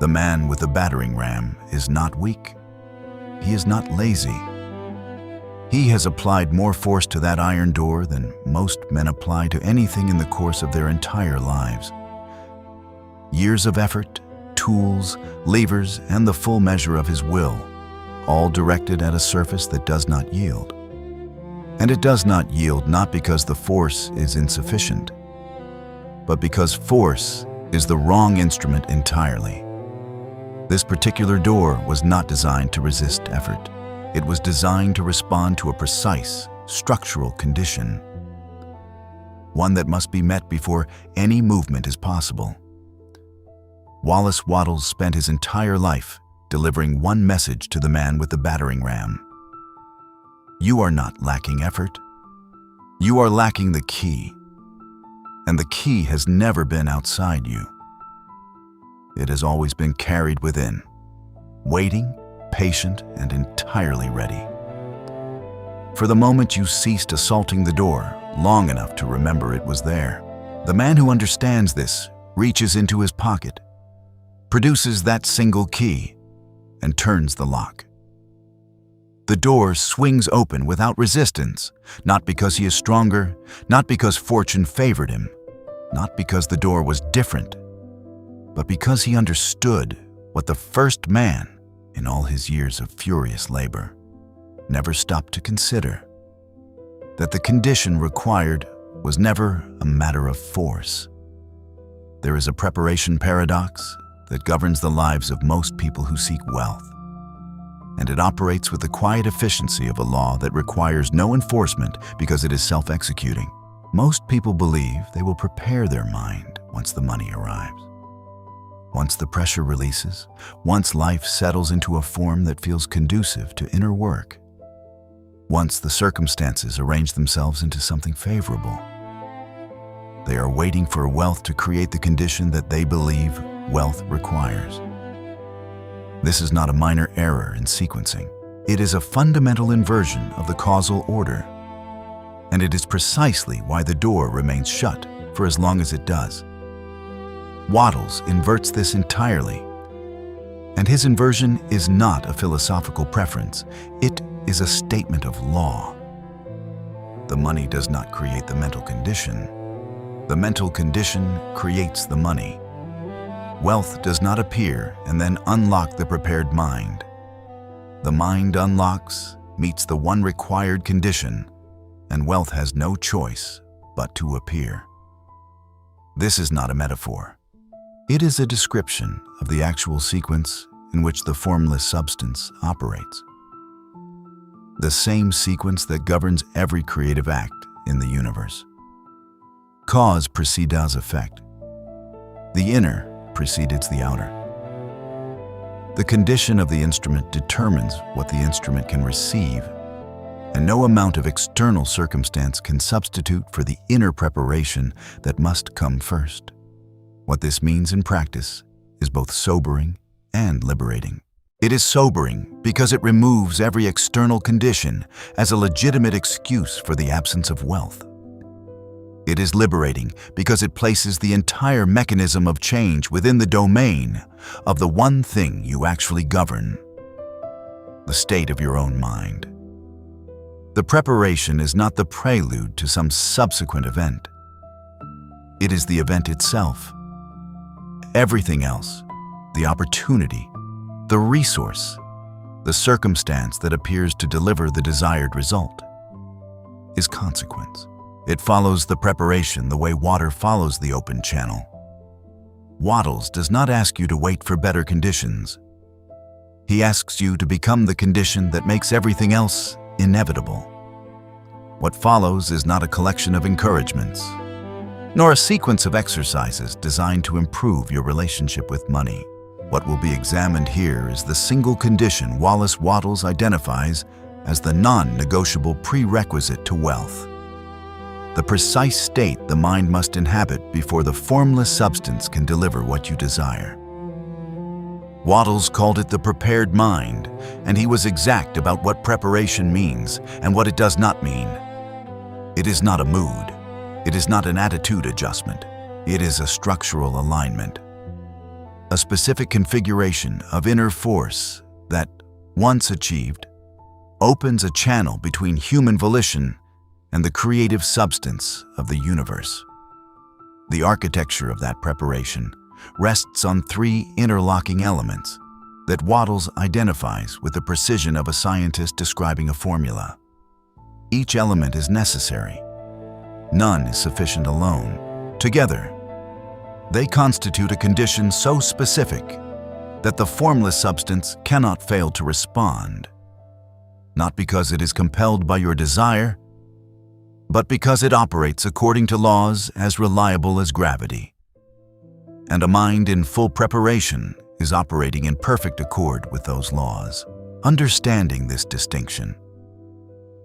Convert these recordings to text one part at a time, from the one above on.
The man with the battering ram is not weak. He is not lazy. He has applied more force to that iron door than most men apply to anything in the course of their entire lives. Years of effort, tools, levers, and the full measure of his will, all directed at a surface that does not yield. And it does not yield not because the force is insufficient, but because force is the wrong instrument entirely. This particular door was not designed to resist effort. It was designed to respond to a precise, structural condition, one that must be met before any movement is possible. Wallace Wattles spent his entire life delivering one message to the man with the battering ram. You are not lacking effort. You are lacking the key, and the key has never been outside you. It has always been carried within, waiting, patient, and entirely ready. For the moment you ceased assaulting the door, long enough to remember it was there, the man who understands this reaches into his pocket, produces that single key, and turns the lock. The door swings open without resistance, not because he is stronger, not because fortune favored him, not because the door was different, but because he understood what the first man, in all his years of furious labor, never stopped to consider: that the condition required was never a matter of force. There is a preparation paradox that governs the lives of most people who seek wealth, and it operates with the quiet efficiency of a law that requires no enforcement because it is self-executing. Most people believe they will prepare their mind once the money arrives. Once the pressure releases, once life settles into a form that feels conducive to inner work, once the circumstances arrange themselves into something favorable, they are waiting for wealth to create the condition that they believe wealth requires. This is not a minor error in sequencing. It is a fundamental inversion of the causal order, and it is precisely why the door remains shut for as long as it does. Wattles inverts this entirely, and his inversion is not a philosophical preference. It is a statement of law. The money does not create the mental condition. The mental condition creates the money. Wealth does not appear and then unlock the prepared mind. The mind unlocks, meets the one required condition, and wealth has no choice but to appear. This is not a metaphor. It is a description of the actual sequence in which the formless substance operates. The same sequence that governs every creative act in the universe. Cause precedes effect. The inner precedes the outer. The condition of the instrument determines what the instrument can receive, and no amount of external circumstance can substitute for the inner preparation that must come first. What this means in practice is both sobering and liberating. It is sobering because it removes every external condition as a legitimate excuse for the absence of wealth. It is liberating because it places the entire mechanism of change within the domain of the one thing you actually govern: the state of your own mind. The preparation is not the prelude to some subsequent event. It is the event itself. Everything else, the opportunity, the resource, the circumstance that appears to deliver the desired result, is consequence. It follows the preparation the way water follows the open channel. Wattles does not ask you to wait for better conditions. He asks you to become the condition that makes everything else inevitable. What follows is not a collection of encouragements, nor a sequence of exercises designed to improve your relationship with money. What will be examined here is the single condition Wallace Wattles identifies as the non-negotiable prerequisite to wealth. The precise state the mind must inhabit before the formless substance can deliver what you desire. Wattles called it the prepared mind, and he was exact about what preparation means and what it does not mean. It is not a mood. It is not an attitude adjustment. It is a structural alignment. a specific configuration of inner force that, once achieved, opens a channel between human volition and the creative substance of the universe. The architecture of that preparation rests on three interlocking elements that Wattles identifies with the precision of a scientist describing a formula. Each element is necessary. None is sufficient alone. Together, they constitute a condition so specific that the formless substance cannot fail to respond, not because it is compelled by your desire, but because it operates according to laws as reliable as gravity. And a mind in full preparation is operating in perfect accord with those laws. Understanding this distinction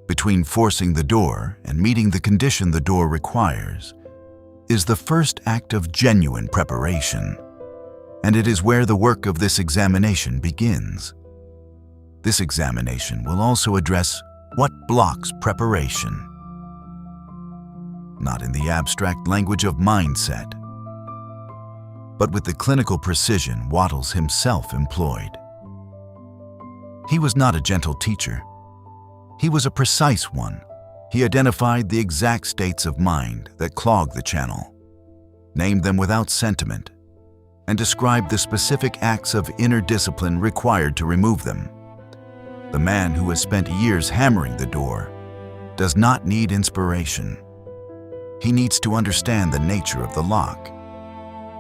between forcing the door and meeting the condition the door requires is the first act of genuine preparation, and it is where the work of this examination begins. This examination will also address what blocks preparation, not in the abstract language of mindset, but with the clinical precision Wattles himself employed. He was not a gentle teacher. He was a precise one. He identified the exact states of mind that clog the channel, named them without sentiment, and described the specific acts of inner discipline required to remove them. The man who has spent years hammering the door does not need inspiration. He needs to understand the nature of the lock.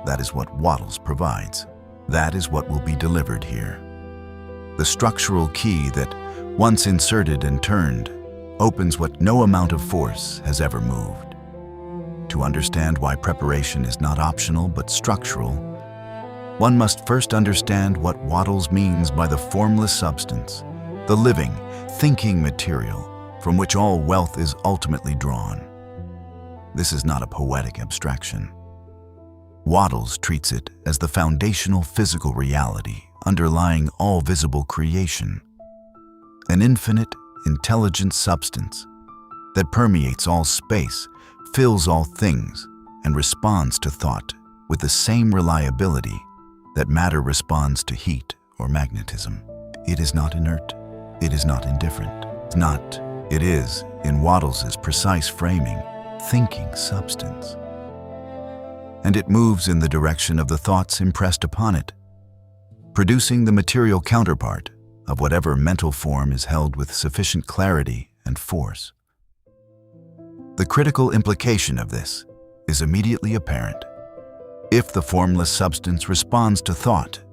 That is what Wattles provides. That is what will be delivered here. The structural key that, once inserted and turned, opens what no amount of force has ever moved. To understand why preparation is not optional but structural, one must first understand what Wattles means by the formless substance, the living, thinking material from which all wealth is ultimately drawn. This is not a poetic abstraction. Wattles treats it as the foundational physical reality underlying all visible creation, an infinite, intelligent substance that permeates all space, fills all things, and responds to thought with the same reliability that matter responds to heat or magnetism. It is not inert. It is not indifferent. It is, in Wattles's precise framing, thinking substance. And it moves in the direction of the thoughts impressed upon it, producing the material counterpart of whatever mental form is held with sufficient clarity and force. The critical implication of this is immediately apparent. If the formless substance responds to thought,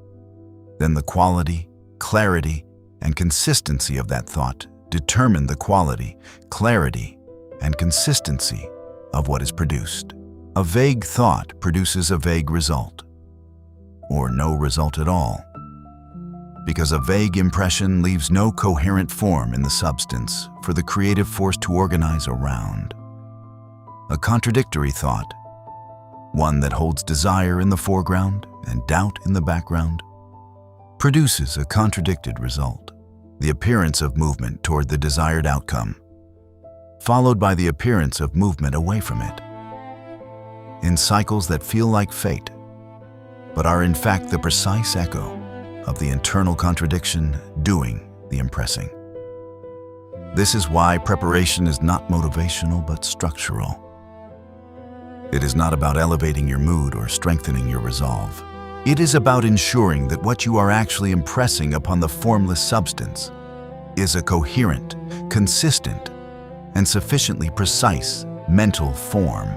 then the quality, clarity, and consistency of that thought determine the quality, clarity, and consistency of what is produced. A vague thought produces a vague result, or no result at all, because a vague impression leaves no coherent form in the substance for the creative force to organize around. A contradictory thought, one that holds desire in the foreground and doubt in the background, produces a contradicted result, the appearance of movement toward the desired outcome, followed by the appearance of movement away from it, in cycles that feel like fate, but are in fact the precise echo of the internal contradiction doing the impressing. This is why preparation is not motivational but structural. It is not about elevating your mood or strengthening your resolve. It is about ensuring that what you are actually impressing upon the formless substance is a coherent, consistent, and sufficiently precise mental form,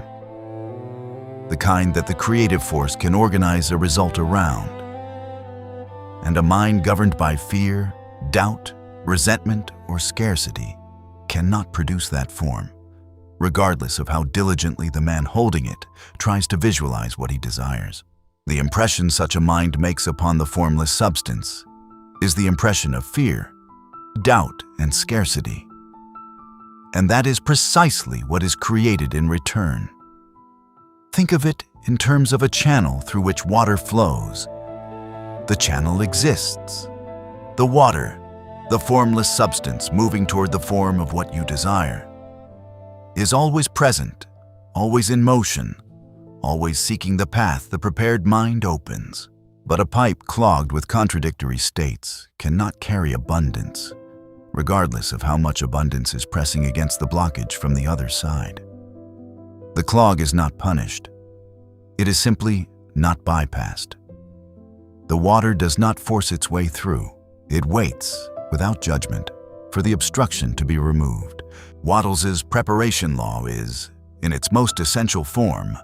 the kind that the creative force can organize a result around. And a mind governed by fear, doubt, resentment, or scarcity cannot produce that form, regardless of how diligently the man holding it tries to visualize what he desires. The impression such a mind makes upon the formless substance is the impression of fear, doubt, and scarcity. And that is precisely what is created in return. Think of it in terms of a channel through which water flows. The channel exists. The water, the formless substance moving toward the form of what you desire, is always present, always in motion, always seeking the path the prepared mind opens. But a pipe clogged with contradictory states cannot carry abundance, regardless of how much abundance is pressing against the blockage from the other side. The clog is not punished. It is simply not bypassed. The water does not force its way through. It waits, without judgment, for the obstruction to be removed. Wattles's preparation law is, in its most essential form,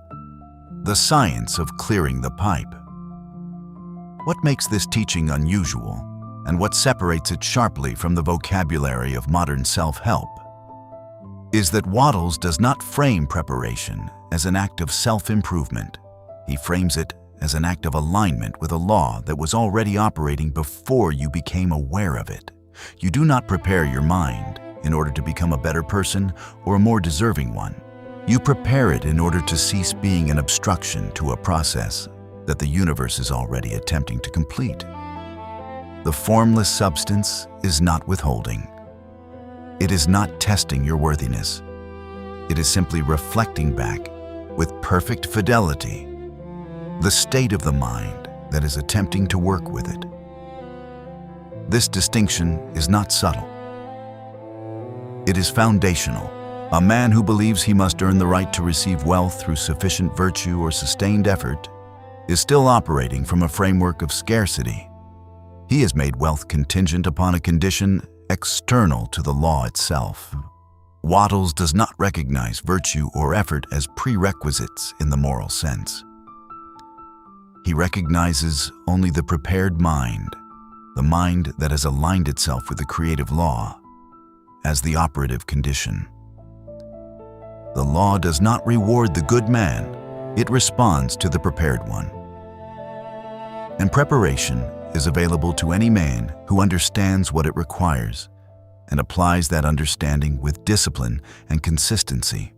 the science of clearing the pipe. What makes this teaching unusual, and what separates it sharply from the vocabulary of modern self-help, is that Wattles does not frame preparation as an act of self-improvement. He frames it as an act of alignment with a law that was already operating before you became aware of it. You do not prepare your mind in order to become a better person or a more deserving one. You prepare it in order to cease being an obstruction to a process that the universe is already attempting to complete. The formless substance is not withholding. It is not testing your worthiness. It is simply reflecting back with perfect fidelity the state of the mind that is attempting to work with it. This distinction is not subtle. It is foundational. A man who believes he must earn the right to receive wealth through sufficient virtue or sustained effort is still operating from a framework of scarcity. He has made wealth contingent upon a condition external to the law itself. Wattles does not recognize virtue or effort as prerequisites in the moral sense. He recognizes only the prepared mind, the mind that has aligned itself with the creative law, as the operative condition. The law does not reward the good man, it responds to the prepared one. And preparation is available to any man who understands what it requires and applies that understanding with discipline and consistency.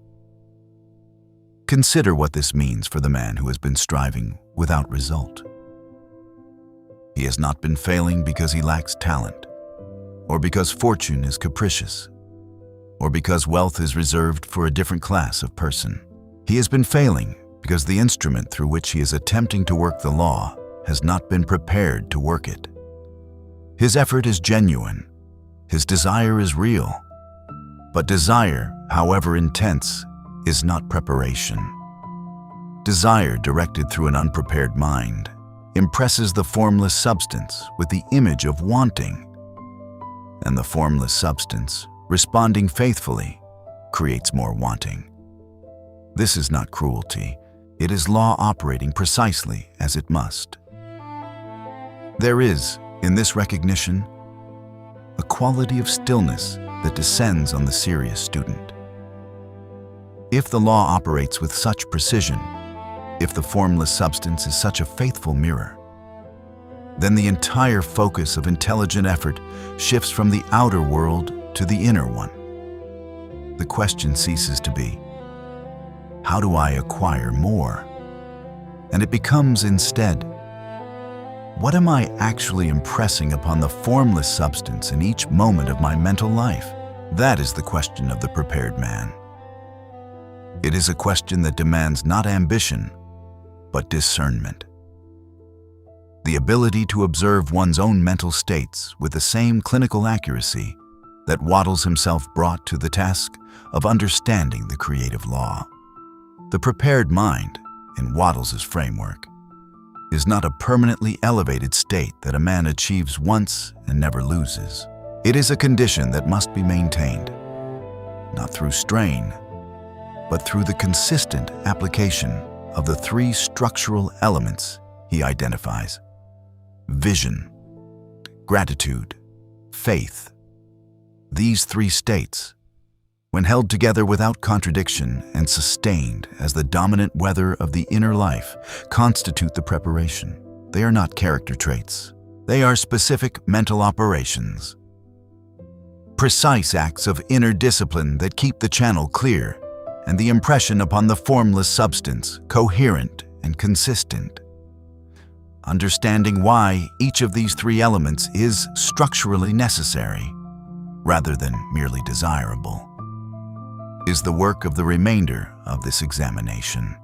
Consider what this means for the man who has been striving without result. He has not been failing because he lacks talent, or because fortune is capricious, or because wealth is reserved for a different class of person. He has been failing because the instrument through which he is attempting to work the law has not been prepared to work it. His effort is genuine. His desire is real. But desire, however intense, is not preparation. Desire directed through an unprepared mind impresses the formless substance with the image of wanting, and the formless substance, responding faithfully, creates more wanting. This is not cruelty. It is law operating precisely as it must. There is, in this recognition, a quality of stillness that descends on the serious student. If the law operates with such precision, if the formless substance is such a faithful mirror, then the entire focus of intelligent effort shifts from the outer world to the inner one. The question ceases to be, how do I acquire more? And it becomes instead, what am I actually impressing upon the formless substance in each moment of my mental life? That is the question of the prepared man. It is a question that demands not ambition, but discernment. The ability to observe one's own mental states with the same clinical accuracy that Wattles himself brought to the task of understanding the creative law. The prepared mind, in Wattles's framework, is not a permanently elevated state that a man achieves once and never loses. It is a condition that must be maintained, not through strain, but through the consistent application of the three structural elements he identifies: vision, gratitude, faith. These three states, when held together without contradiction and sustained as the dominant weather of the inner life, constitute the preparation. They are not character traits. They are specific mental operations, precise acts of inner discipline that keep the channel clear and the impression upon the formless substance coherent and consistent. Understanding why each of these three elements is structurally necessary, rather than merely desirable, is the work of the remainder of this examination.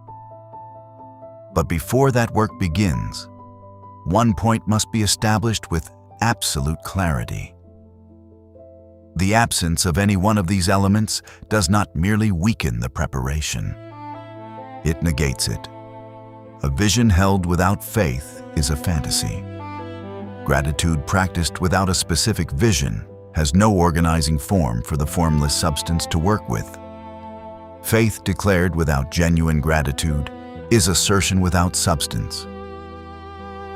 But before that work begins, one point must be established with absolute clarity. The absence of any one of these elements does not merely weaken the preparation. It negates it. A vision held without faith is a fantasy. Gratitude practiced without a specific vision has no organizing form for the formless substance to work with. Faith declared without genuine gratitude is assertion without substance.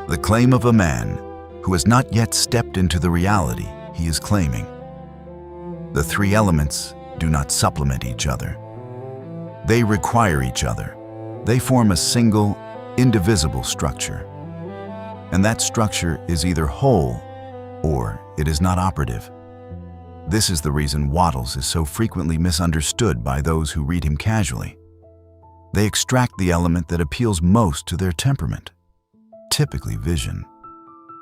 The claim of a man who has not yet stepped into the reality he is claiming. The three elements do not supplement each other. They require each other. They form a single, indivisible structure. And that structure is either whole or it is not operative. This is the reason Wattles is so frequently misunderstood by those who read him casually. They extract the element that appeals most to their temperament, typically vision,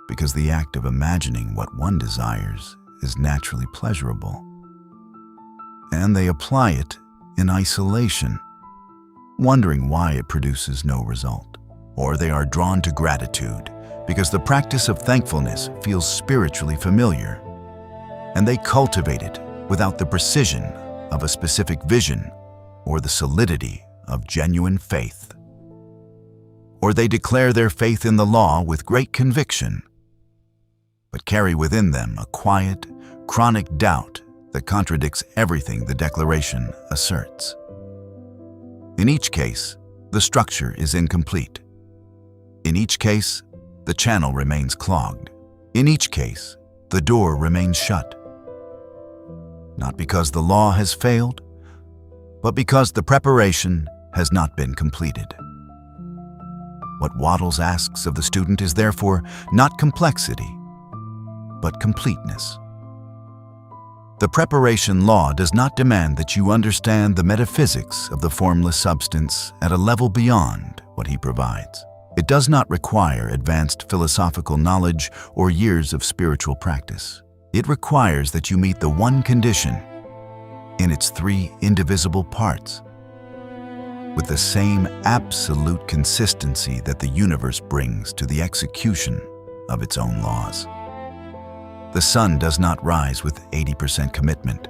because the act of imagining what one desires is naturally pleasurable. And they apply it in isolation, wondering why it produces no result. Or they are drawn to gratitude because the practice of thankfulness feels spiritually familiar, and they cultivate it without the precision of a specific vision or the solidity of genuine faith. Or they declare their faith in the law with great conviction, but carry within them a quiet, chronic doubt that contradicts everything the declaration asserts. In each case, the structure is incomplete. In each case, the channel remains clogged. In each case, the door remains shut. Not because the law has failed, but because the preparation has not been completed. What Wattles asks of the student is therefore not complexity, but completeness. The preparation law does not demand that you understand the metaphysics of the formless substance at a level beyond what he provides. It does not require advanced philosophical knowledge or years of spiritual practice. It requires that you meet the one condition in its three indivisible parts with the same absolute consistency that the universe brings to the execution of its own laws. The sun does not rise with 80% commitment.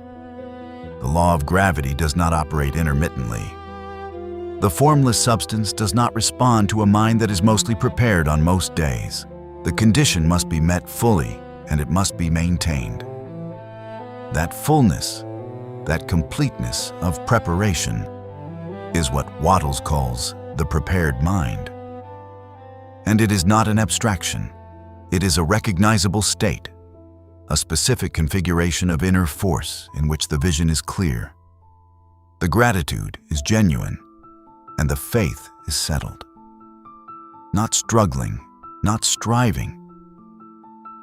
The law of gravity does not operate intermittently. The formless substance does not respond to a mind that is mostly prepared on most days. The condition must be met fully, and it must be maintained. That fullness, that completeness of preparation, is what Wattles calls the prepared mind. And it is not an abstraction. It is a recognizable state, a specific configuration of inner force in which the vision is clear. The gratitude is genuine, and the faith is settled. Not struggling, not striving,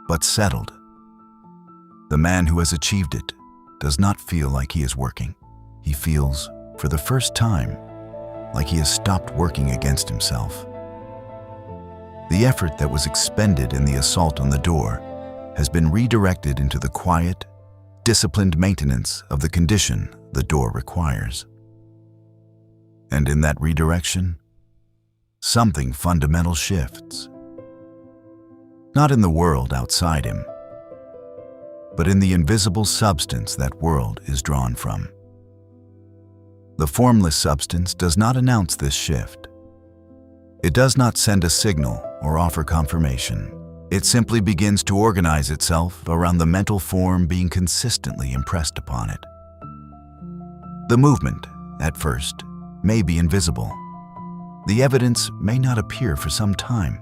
but settled. The man who has achieved it does not feel like he is working. He feels, for the first time, like he has stopped working against himself. The effort that was expended in the assault on the door has been redirected into the quiet, disciplined maintenance of the condition the door requires. And in that redirection, something fundamental shifts. Not in the world outside him, but in the invisible substance that world is drawn from. The formless substance does not announce this shift. It does not send a signal or offer confirmation. It simply begins to organize itself around the mental form being consistently impressed upon it. The movement, at first, may be invisible. The evidence may not appear for some time.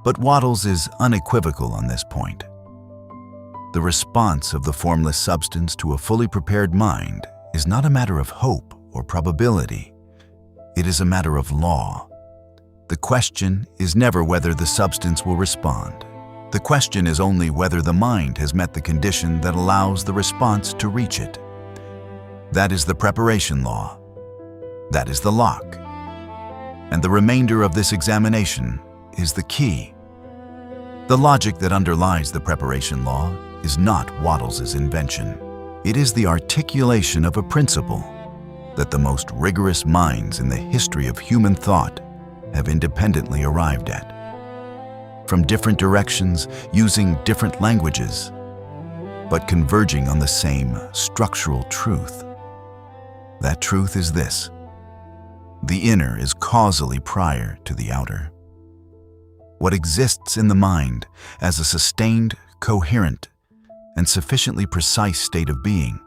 But Wattles is unequivocal on this point. The response of the formless substance to a fully prepared mind is not a matter of hope or probability. It is a matter of law. The question is never whether the substance will respond. The question is only whether the mind has met the condition that allows the response to reach it. That is the preparation law. That is the lock. And the remainder of this examination is the key. The logic that underlies the preparation law is not Wattles's invention. It is the articulation of a principle that the most rigorous minds in the history of human thought have independently arrived at. from different directions, using different languages, but converging on the same structural truth. That truth is this: the inner is causally prior to the outer. What exists in the mind as a sustained, coherent, and sufficiently precise state of being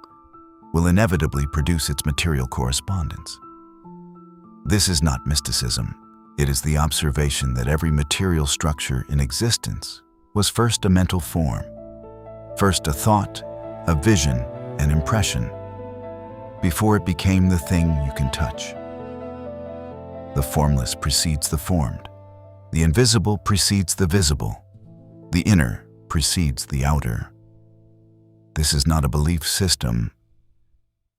will inevitably produce its material correspondence. This is not mysticism. It is the observation that every material structure in existence was first a mental form, first a thought, a vision, an impression, before it became the thing you can touch. The formless precedes the formed. The invisible precedes the visible. The inner precedes the outer. This is not a belief system.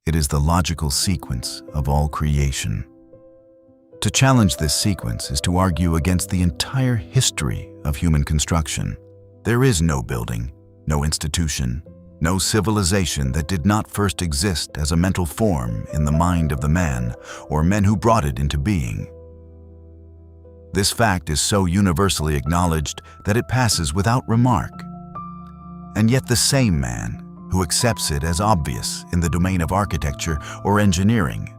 It is the logical sequence of all creation. To challenge this sequence is to argue against the entire history of human construction. There is no building, no institution, no civilization that did not first exist as a mental form in the mind of the man or men who brought it into being. This fact is so universally acknowledged that it passes without remark. And yet the same man who accepts it as obvious in the domain of architecture or engineering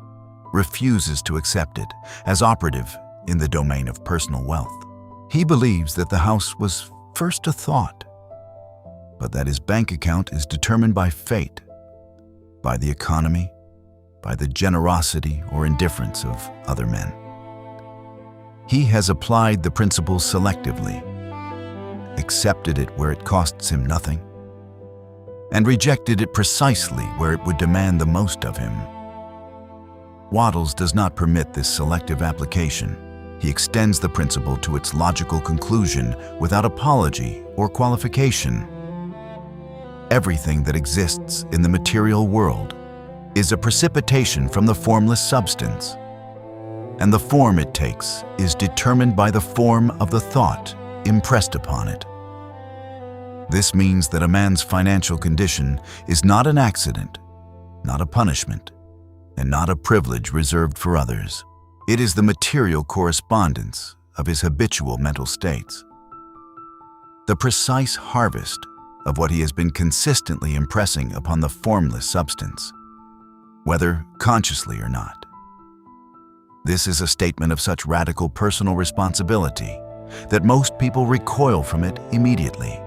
refuses to accept it as operative in the domain of personal wealth. He believes that the house was first a thought, but that his bank account is determined by fate, by the economy, by the generosity or indifference of other men. He has applied the principle selectively, accepted it where it costs him nothing, and rejected it precisely where it would demand the most of him. Wattles does not permit this selective application. He extends the principle to its logical conclusion without apology or qualification. Everything that exists in the material world is a precipitation from the formless substance, and the form it takes is determined by the form of the thought impressed upon it. This means that a man's financial condition is not an accident, not a punishment, and not a privilege reserved for others. It is the material correspondence of his habitual mental states, the precise harvest of what he has been consistently impressing upon the formless substance, whether consciously or not. This is a statement of such radical personal responsibility that most people recoil from it immediately,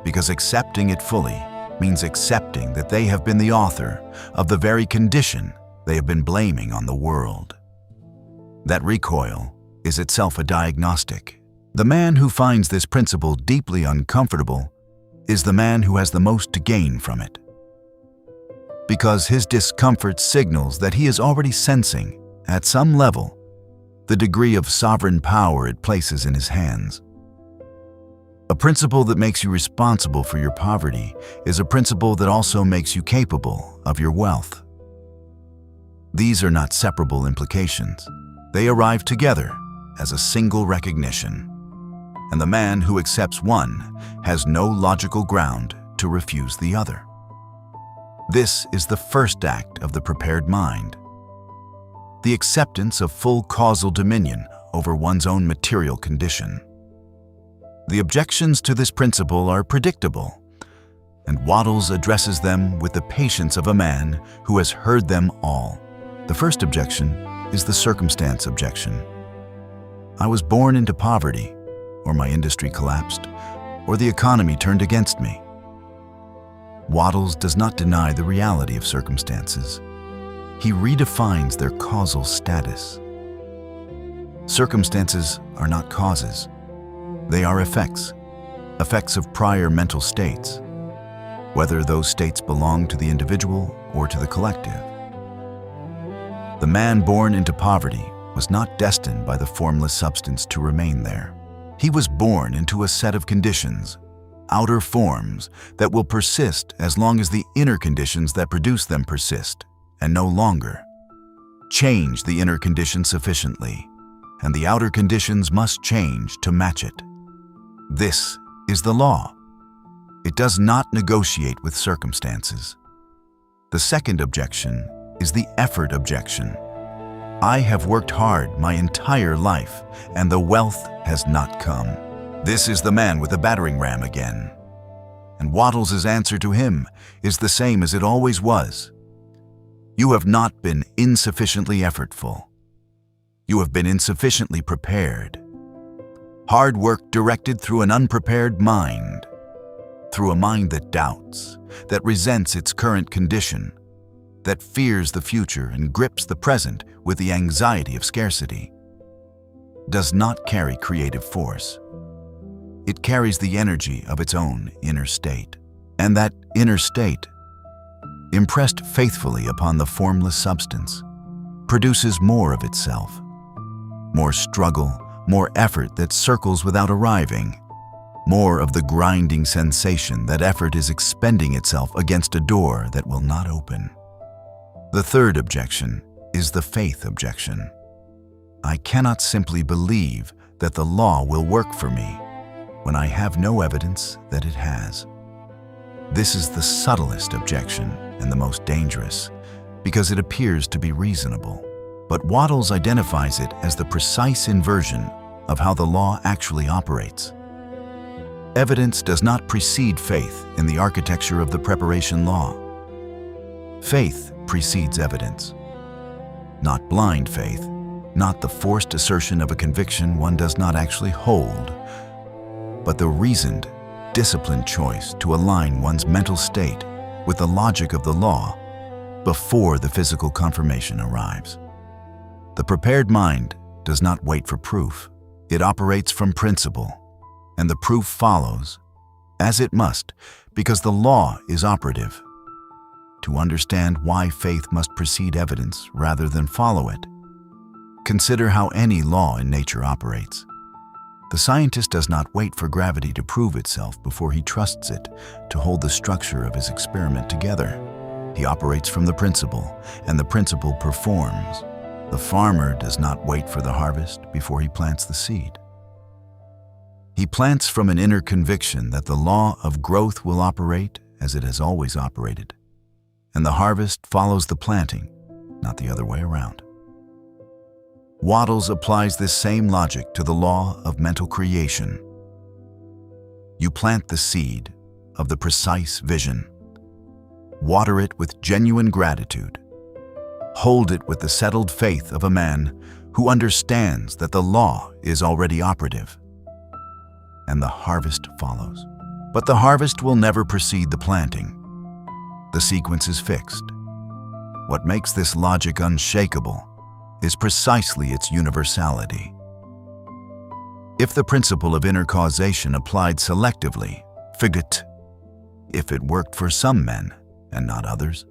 because accepting it fully means accepting that they have been the author of the very condition they have been blaming on the world. That recoil is itself a diagnostic. The man who finds this principle deeply uncomfortable is the man who has the most to gain from it, because his discomfort signals that he is already sensing, at some level, the degree of sovereign power it places in his hands. A principle that makes you responsible for your poverty is a principle that also makes you capable of your wealth. These are not separable implications. They arrive together as a single recognition, and the man who accepts one has no logical ground to refuse the other. This is the first act of the prepared mind, the acceptance of full causal dominion over one's own material condition. The objections to this principle are predictable, and Wattles addresses them with the patience of a man who has heard them all. The first objection is the circumstance objection. I was born into poverty, or my industry collapsed, or the economy turned against me. Wattles does not deny the reality of circumstances. He redefines their causal status. Circumstances are not causes. They are effects of prior mental states, whether those states belong to the individual or to the collective. The man born into poverty was not destined by the formless substance to remain there. He was born into a set of conditions, outer forms, that will persist as long as the inner conditions that produce them persist, and no longer. Change the inner condition sufficiently, and the outer conditions must change to match it. This is the law. It does not negotiate with circumstances. The second objection is the effort objection. I have worked hard my entire life, and the wealth has not come. This is the man with the battering ram again. And Wattles' answer to him is the same as it always was. You have not been insufficiently effortful. You have been insufficiently prepared. Hard work directed through an unprepared mind, through a mind that doubts, that resents its current condition, that fears the future and grips the present with the anxiety of scarcity, does not carry creative force. It carries the energy of its own inner state. And that inner state, impressed faithfully upon the formless substance, produces more of itself, more struggle, more effort that circles without arriving, more of the grinding sensation that effort is expending itself against a door that will not open. The third objection is the faith objection. I cannot simply believe that the law will work for me when I have no evidence that it has. This is the subtlest objection and the most dangerous, because it appears to be reasonable. But Wattles identifies it as the precise inversion of how the law actually operates. Evidence does not precede faith in the architecture of the preparation law. Faith precedes evidence. Not blind faith, not the forced assertion of a conviction one does not actually hold, but the reasoned, disciplined choice to align one's mental state with the logic of the law before the physical confirmation arrives. The prepared mind does not wait for proof. It operates from principle, and the proof follows, as it must, because the law is operative. To understand why faith must precede evidence rather than follow it, consider how any law in nature operates. The scientist does not wait for gravity to prove itself before he trusts it to hold the structure of his experiment together. He operates from the principle, and the principle performs. The farmer does not wait for the harvest before he plants the seed. He plants from an inner conviction that the law of growth will operate as it has always operated, and the harvest follows the planting, not the other way around. Wattles applies this same logic to the law of mental creation. You plant the seed of the precise vision. Water it with genuine gratitude. Hold it with the settled faith of a man who understands that the law is already operative. And the harvest follows. But the harvest will never precede the planting. The sequence is fixed. What makes this logic unshakable is precisely its universality. If the principle of inner causation applied selectively, figit, if it worked for some men and not others,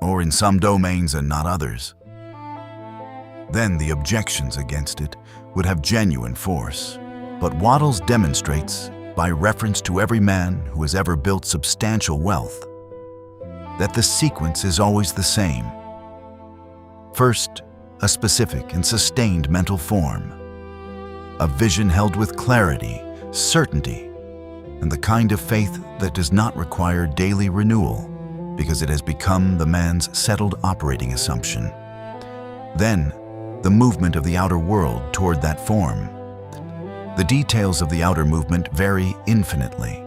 or in some domains and not others, then the objections against it would have genuine force. But Wattles demonstrates, by reference to every man who has ever built substantial wealth, that the sequence is always the same. First, a specific and sustained mental form, a vision held with clarity, certainty, and the kind of faith that does not require daily renewal because it has become the man's settled operating assumption. Then, the movement of the outer world toward that form. The details of the outer movement vary infinitely.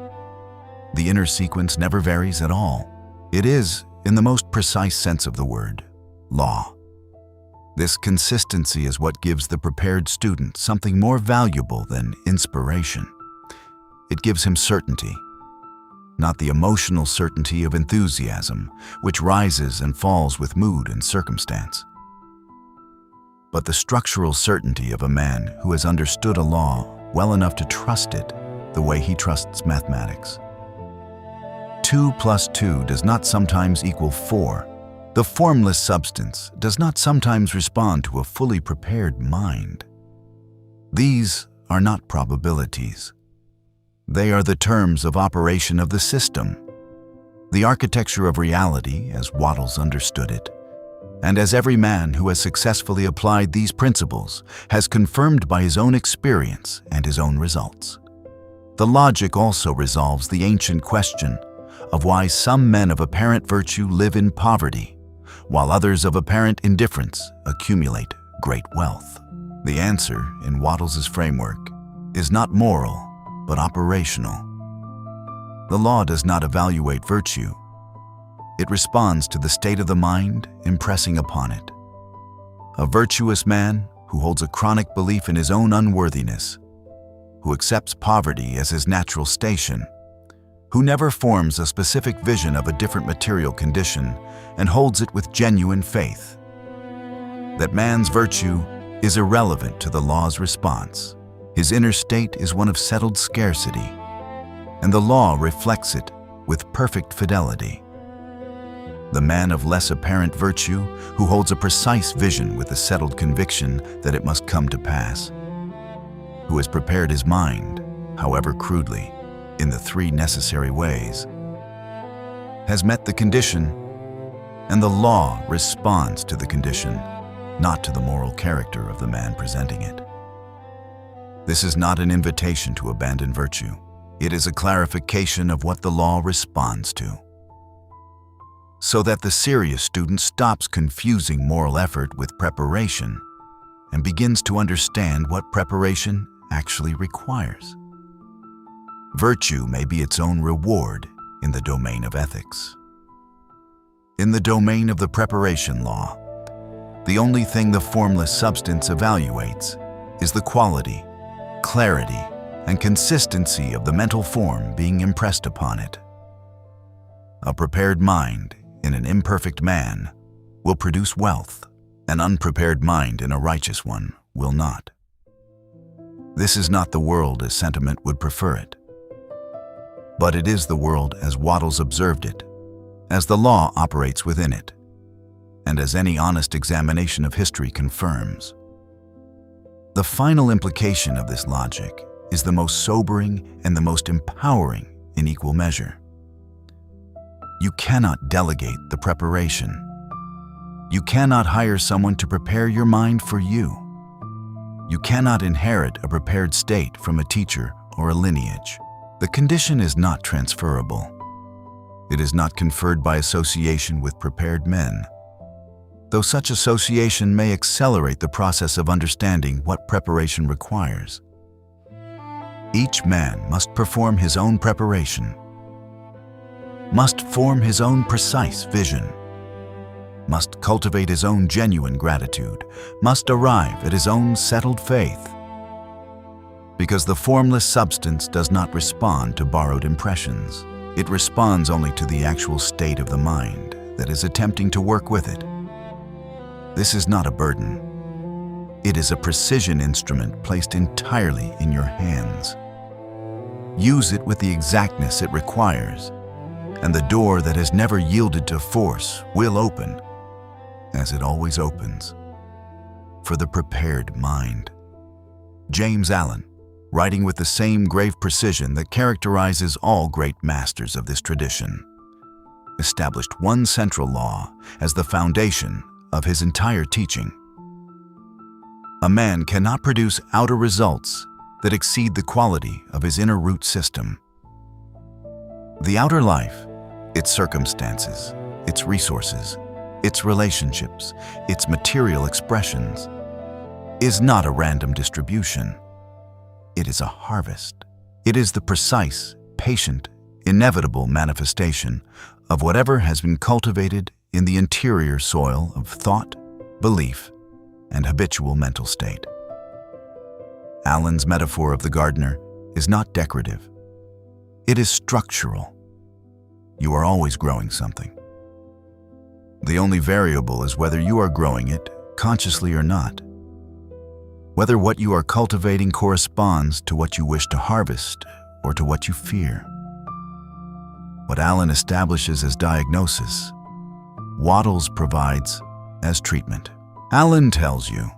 The inner sequence never varies at all. It is, in the most precise sense of the word, law. This consistency is what gives the prepared student something more valuable than inspiration. It gives him certainty, not the emotional certainty of enthusiasm, which rises and falls with mood and circumstance, but the structural certainty of a man who has understood a law well enough to trust it the way he trusts mathematics. 2 + 2 does not sometimes equal 4. The formless substance does not sometimes respond to a fully prepared mind. These are not probabilities. They are the terms of operation of the system, the architecture of reality as Wattles understood it, and as every man who has successfully applied these principles has confirmed by his own experience and his own results. The logic also resolves the ancient question of why some men of apparent virtue live in poverty, while others of apparent indifference accumulate great wealth. The answer, in Wattles' framework, is not moral, but operational. The law does not evaluate virtue. It responds to the state of the mind impressing upon it. A virtuous man who holds a chronic belief in his own unworthiness, who accepts poverty as his natural station, who never forms a specific vision of a different material condition and holds it with genuine faith. That man's virtue is irrelevant to the law's response. His inner state is one of settled scarcity, and the law reflects it with perfect fidelity. The man of less apparent virtue, who holds a precise vision with a settled conviction that it must come to pass, who has prepared his mind, however crudely, in the three necessary ways, has met the condition, and the law responds to the condition, not to the moral character of the man presenting it. This is not an invitation to abandon virtue. It is a clarification of what the law responds to, so that the serious student stops confusing moral effort with preparation and begins to understand what preparation actually requires. Virtue may be its own reward in the domain of ethics. In the domain of the preparation law, the only thing the formless substance evaluates is the quality, clarity, and consistency of the mental form being impressed upon it. A prepared mind in an imperfect man will produce wealth. An unprepared mind in a righteous one will not. This is not the world as sentiment would prefer it, but it is the world as Wattles observed it, as the law operates within it, and as any honest examination of history confirms. The final implication of this logic is the most sobering and the most empowering in equal measure. You cannot delegate the preparation. You cannot hire someone to prepare your mind for you. You cannot inherit a prepared state from a teacher or a lineage. The condition is not transferable. It is not conferred by association with prepared men, though such association may accelerate the process of understanding what preparation requires. Each man must perform his own preparation, must form his own precise vision, must cultivate his own genuine gratitude, must arrive at his own settled faith. Because the formless substance does not respond to borrowed impressions. It responds only to the actual state of the mind that is attempting to work with it. This is not a burden. It is a precision instrument placed entirely in your hands. Use it with the exactness it requires, and the door that has never yielded to force will open, as it always opens, for the prepared mind. James Allen, writing with the same grave precision that characterizes all great masters of this tradition, established one central law as the foundation of his entire teaching. A man cannot produce outer results that exceed the quality of his inner root system. The outer life, its circumstances, its resources, its relationships, its material expressions, is not a random distribution. It is a harvest. It is the precise, patient, inevitable manifestation of whatever has been cultivated in the interior soil of thought, belief, and habitual mental state. Allen's metaphor of the gardener is not decorative. It is structural. You are always growing something. The only variable is whether you are growing it, consciously or not. Whether what you are cultivating corresponds to what you wish to harvest or to what you fear. What Allen establishes as diagnosis, Wattles provides as treatment. Allen tells you,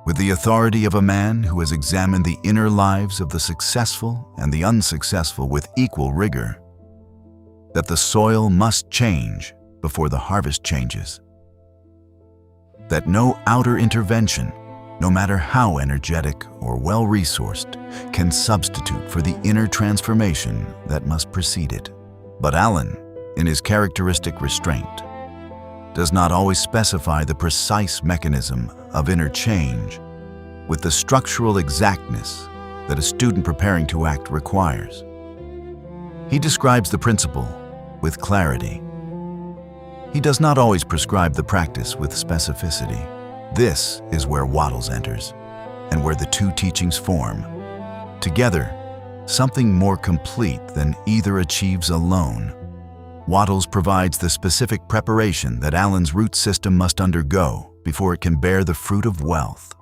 with the authority of a man who has examined the inner lives of the successful and the unsuccessful with equal rigor, that the soil must change before the harvest changes. That no outer intervention, no matter how energetic or well-resourced, can substitute for the inner transformation that must precede it. But Allen, in his characteristic restraint, does not always specify the precise mechanism of inner change with the structural exactness that a student preparing to act requires. He describes the principle with clarity. He does not always prescribe the practice with specificity. This is where Wattles enters, and where the two teachings form. Together, something more complete than either achieves alone. Wattles provides the specific preparation that Alan's root system must undergo before it can bear the fruit of wealth.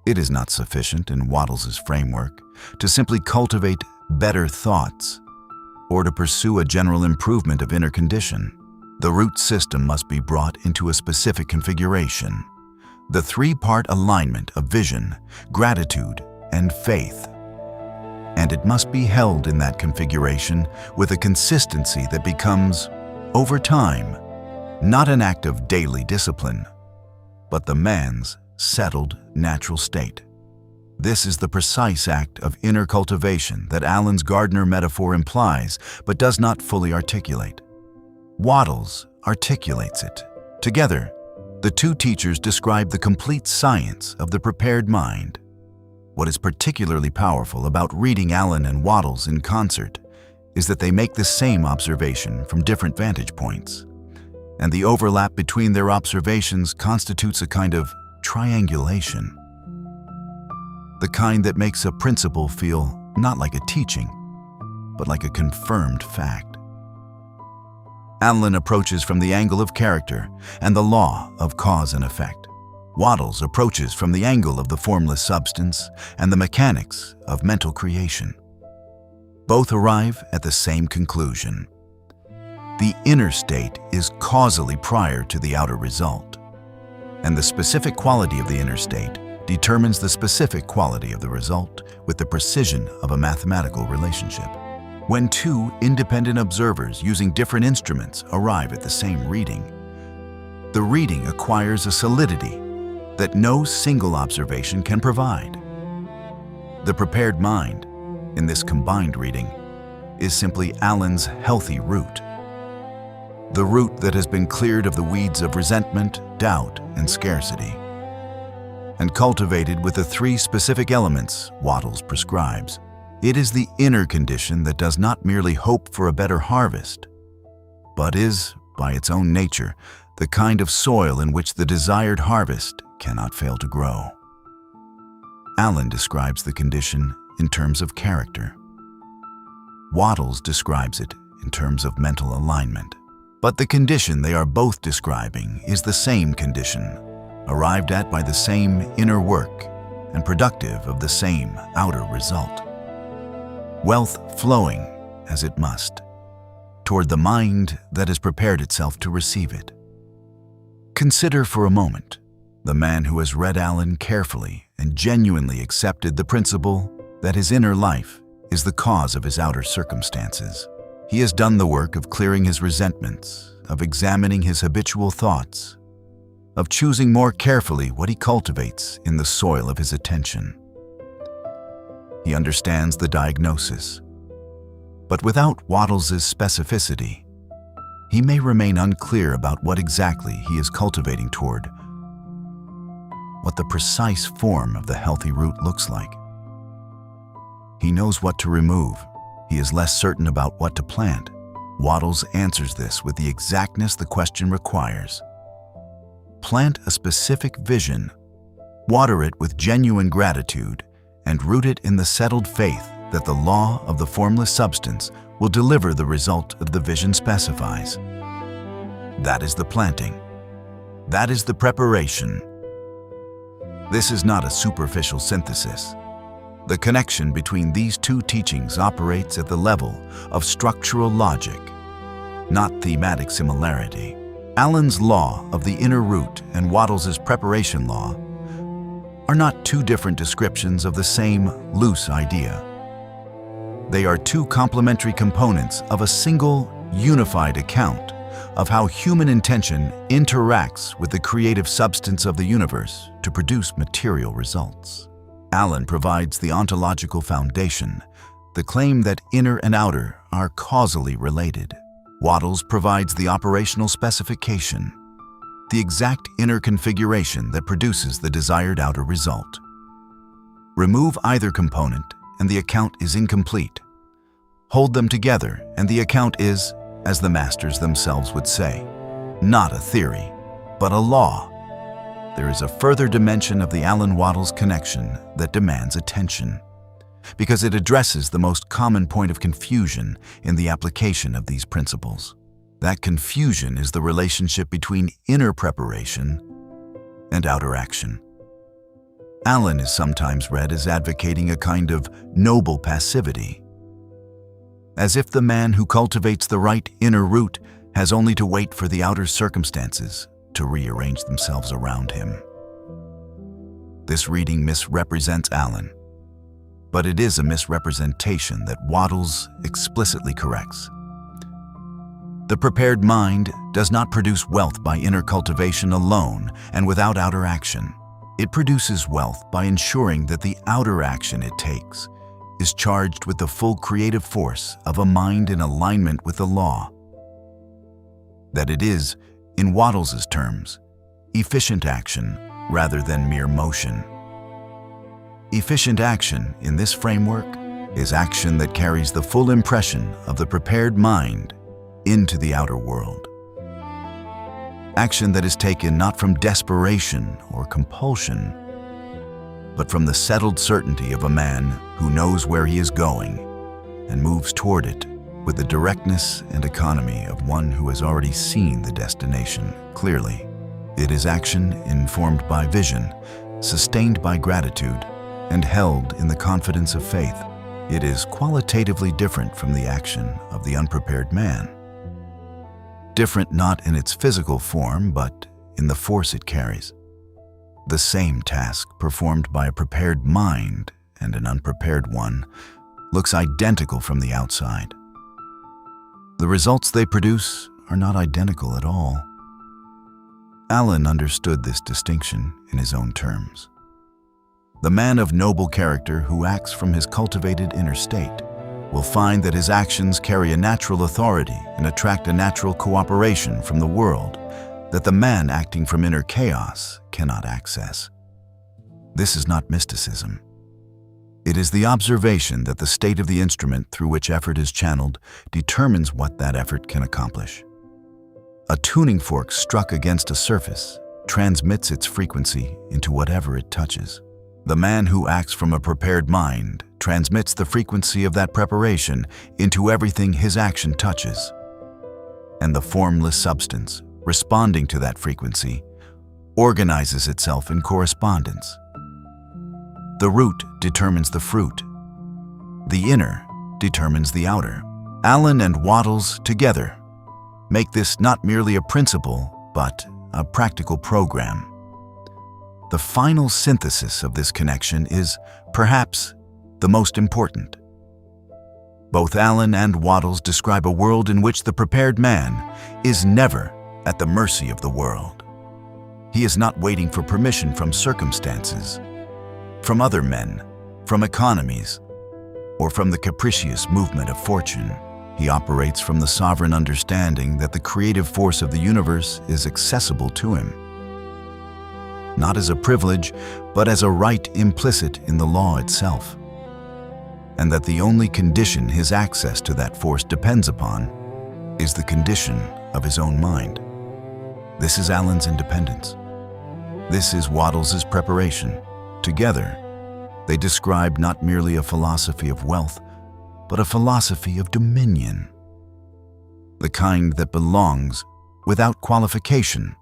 It is not sufficient in Wattles's framework to simply cultivate better thoughts or to pursue a general improvement of inner condition. The root system must be brought into a specific configuration, the three-part alignment of vision, gratitude, and faith. And it must be held in that configuration with a consistency that becomes, over time, not an act of daily discipline, but the man's settled natural state. This is the precise act of inner cultivation that Alan's gardener metaphor implies but does not fully articulate. Wattles articulates it. Together, the two teachers describe the complete science of the prepared mind. What is particularly powerful about reading Alan and Wattles in concert is that they make the same observation from different vantage points, and the overlap between their observations constitutes a kind of triangulation. The kind that makes a principle feel not like a teaching, but like a confirmed fact. Alan approaches from the angle of character and the law of cause and effect. Wattles approaches from the angle of the formless substance and the mechanics of mental creation. Both arrive at the same conclusion. The inner state is causally prior to the outer result, and the specific quality of the inner state determines the specific quality of the result with the precision of a mathematical relationship. When two independent observers using different instruments arrive at the same reading, the reading acquires a solidity that no single observation can provide. The prepared mind, in this combined reading, is simply Alan's healthy root. The root that has been cleared of the weeds of resentment, doubt, and scarcity, and cultivated with the three specific elements Wattles prescribes. It is the inner condition that does not merely hope for a better harvest, but is, by its own nature, the kind of soil in which the desired harvest cannot fail to grow. Alan describes the condition in terms of character. Wattles describes it in terms of mental alignment. But the condition they are both describing is the same condition, arrived at by the same inner work and productive of the same outer result. Wealth flowing, as it must, toward the mind that has prepared itself to receive it. Consider for a moment the man who has read Alan carefully and genuinely accepted the principle that his inner life is the cause of his outer circumstances. He has done the work of clearing his resentments, of examining his habitual thoughts, of choosing more carefully what he cultivates in the soil of his attention. He understands the diagnosis, but without Wattles's specificity, he may remain unclear about what exactly he is cultivating toward, what the precise form of the healthy root looks like. He knows what to remove. He is less certain about what to plant. Wattles answers this with the exactness the question requires. Plant a specific vision, water it with genuine gratitude, and root it in the settled faith that the law of the formless substance will deliver the result of the vision specifies. That is the planting. That is the preparation. This is not a superficial synthesis. The connection between these two teachings operates at the level of structural logic, not thematic similarity. Alan's law of the inner root and Wattles's preparation law are not two different descriptions of the same loose idea. They are two complementary components of a single, unified account of how human intention interacts with the creative substance of the universe to produce material results. Alan provides the ontological foundation, the claim that inner and outer are causally related. Wattles provides the operational specification, the exact inner configuration that produces the desired outer result. Remove either component, and the account is incomplete. Hold them together, and the account is, as the masters themselves would say, not a theory, but a law. There is a further dimension of the Allen-Wattles connection that demands attention, because it addresses the most common point of confusion in the application of these principles. That confusion is the relationship between inner preparation and outer action. Allen is sometimes read as advocating a kind of noble passivity, as if the man who cultivates the right inner root has only to wait for the outer circumstances to rearrange themselves around him. This reading misrepresents Allen, but it is a misrepresentation that Wattles explicitly corrects. The prepared mind does not produce wealth by inner cultivation alone and without outer action. It produces wealth by ensuring that the outer action it takes is charged with the full creative force of a mind in alignment with the law. That it is, in Wattles's terms, efficient action rather than mere motion. Efficient action in this framework is action that carries the full impression of the prepared mind into the outer world. Action that is taken not from desperation or compulsion, but from the settled certainty of a man who knows where he is going and moves toward it with the directness and economy of one who has already seen the destination clearly. It is action informed by vision, sustained by gratitude, and held in the confidence of faith. It is qualitatively different from the action of the unprepared man. Different not in its physical form, but in the force it carries. The same task performed by a prepared mind and an unprepared one looks identical from the outside. The results they produce are not identical at all. Allen understood this distinction in his own terms. The man of noble character who acts from his cultivated inner state will find that his actions carry a natural authority and attract a natural cooperation from the world that the man acting from inner chaos cannot access. This is not mysticism. It is the observation that the state of the instrument through which effort is channeled determines what that effort can accomplish. A tuning fork struck against a surface transmits its frequency into whatever it touches. The man who acts from a prepared mind transmits the frequency of that preparation into everything his action touches. And the formless substance, responding to that frequency, organizes itself in correspondence. The root determines the fruit. The inner determines the outer. Allen and Wattles together make this not merely a principle, but a practical program. The final synthesis of this connection is, perhaps, the most important. Both Allen and Wattles describe a world in which the prepared man is never at the mercy of the world. He is not waiting for permission from circumstances, from other men, from economies, or from the capricious movement of fortune. He operates from the sovereign understanding that the creative force of the universe is accessible to him, not as a privilege, but as a right implicit in the law itself, and that the only condition his access to that force depends upon is the condition of his own mind. This is Allen's independence. This is Wattles's preparation. Together, they describe not merely a philosophy of wealth, but a philosophy of dominion, the kind that belongs, without qualification,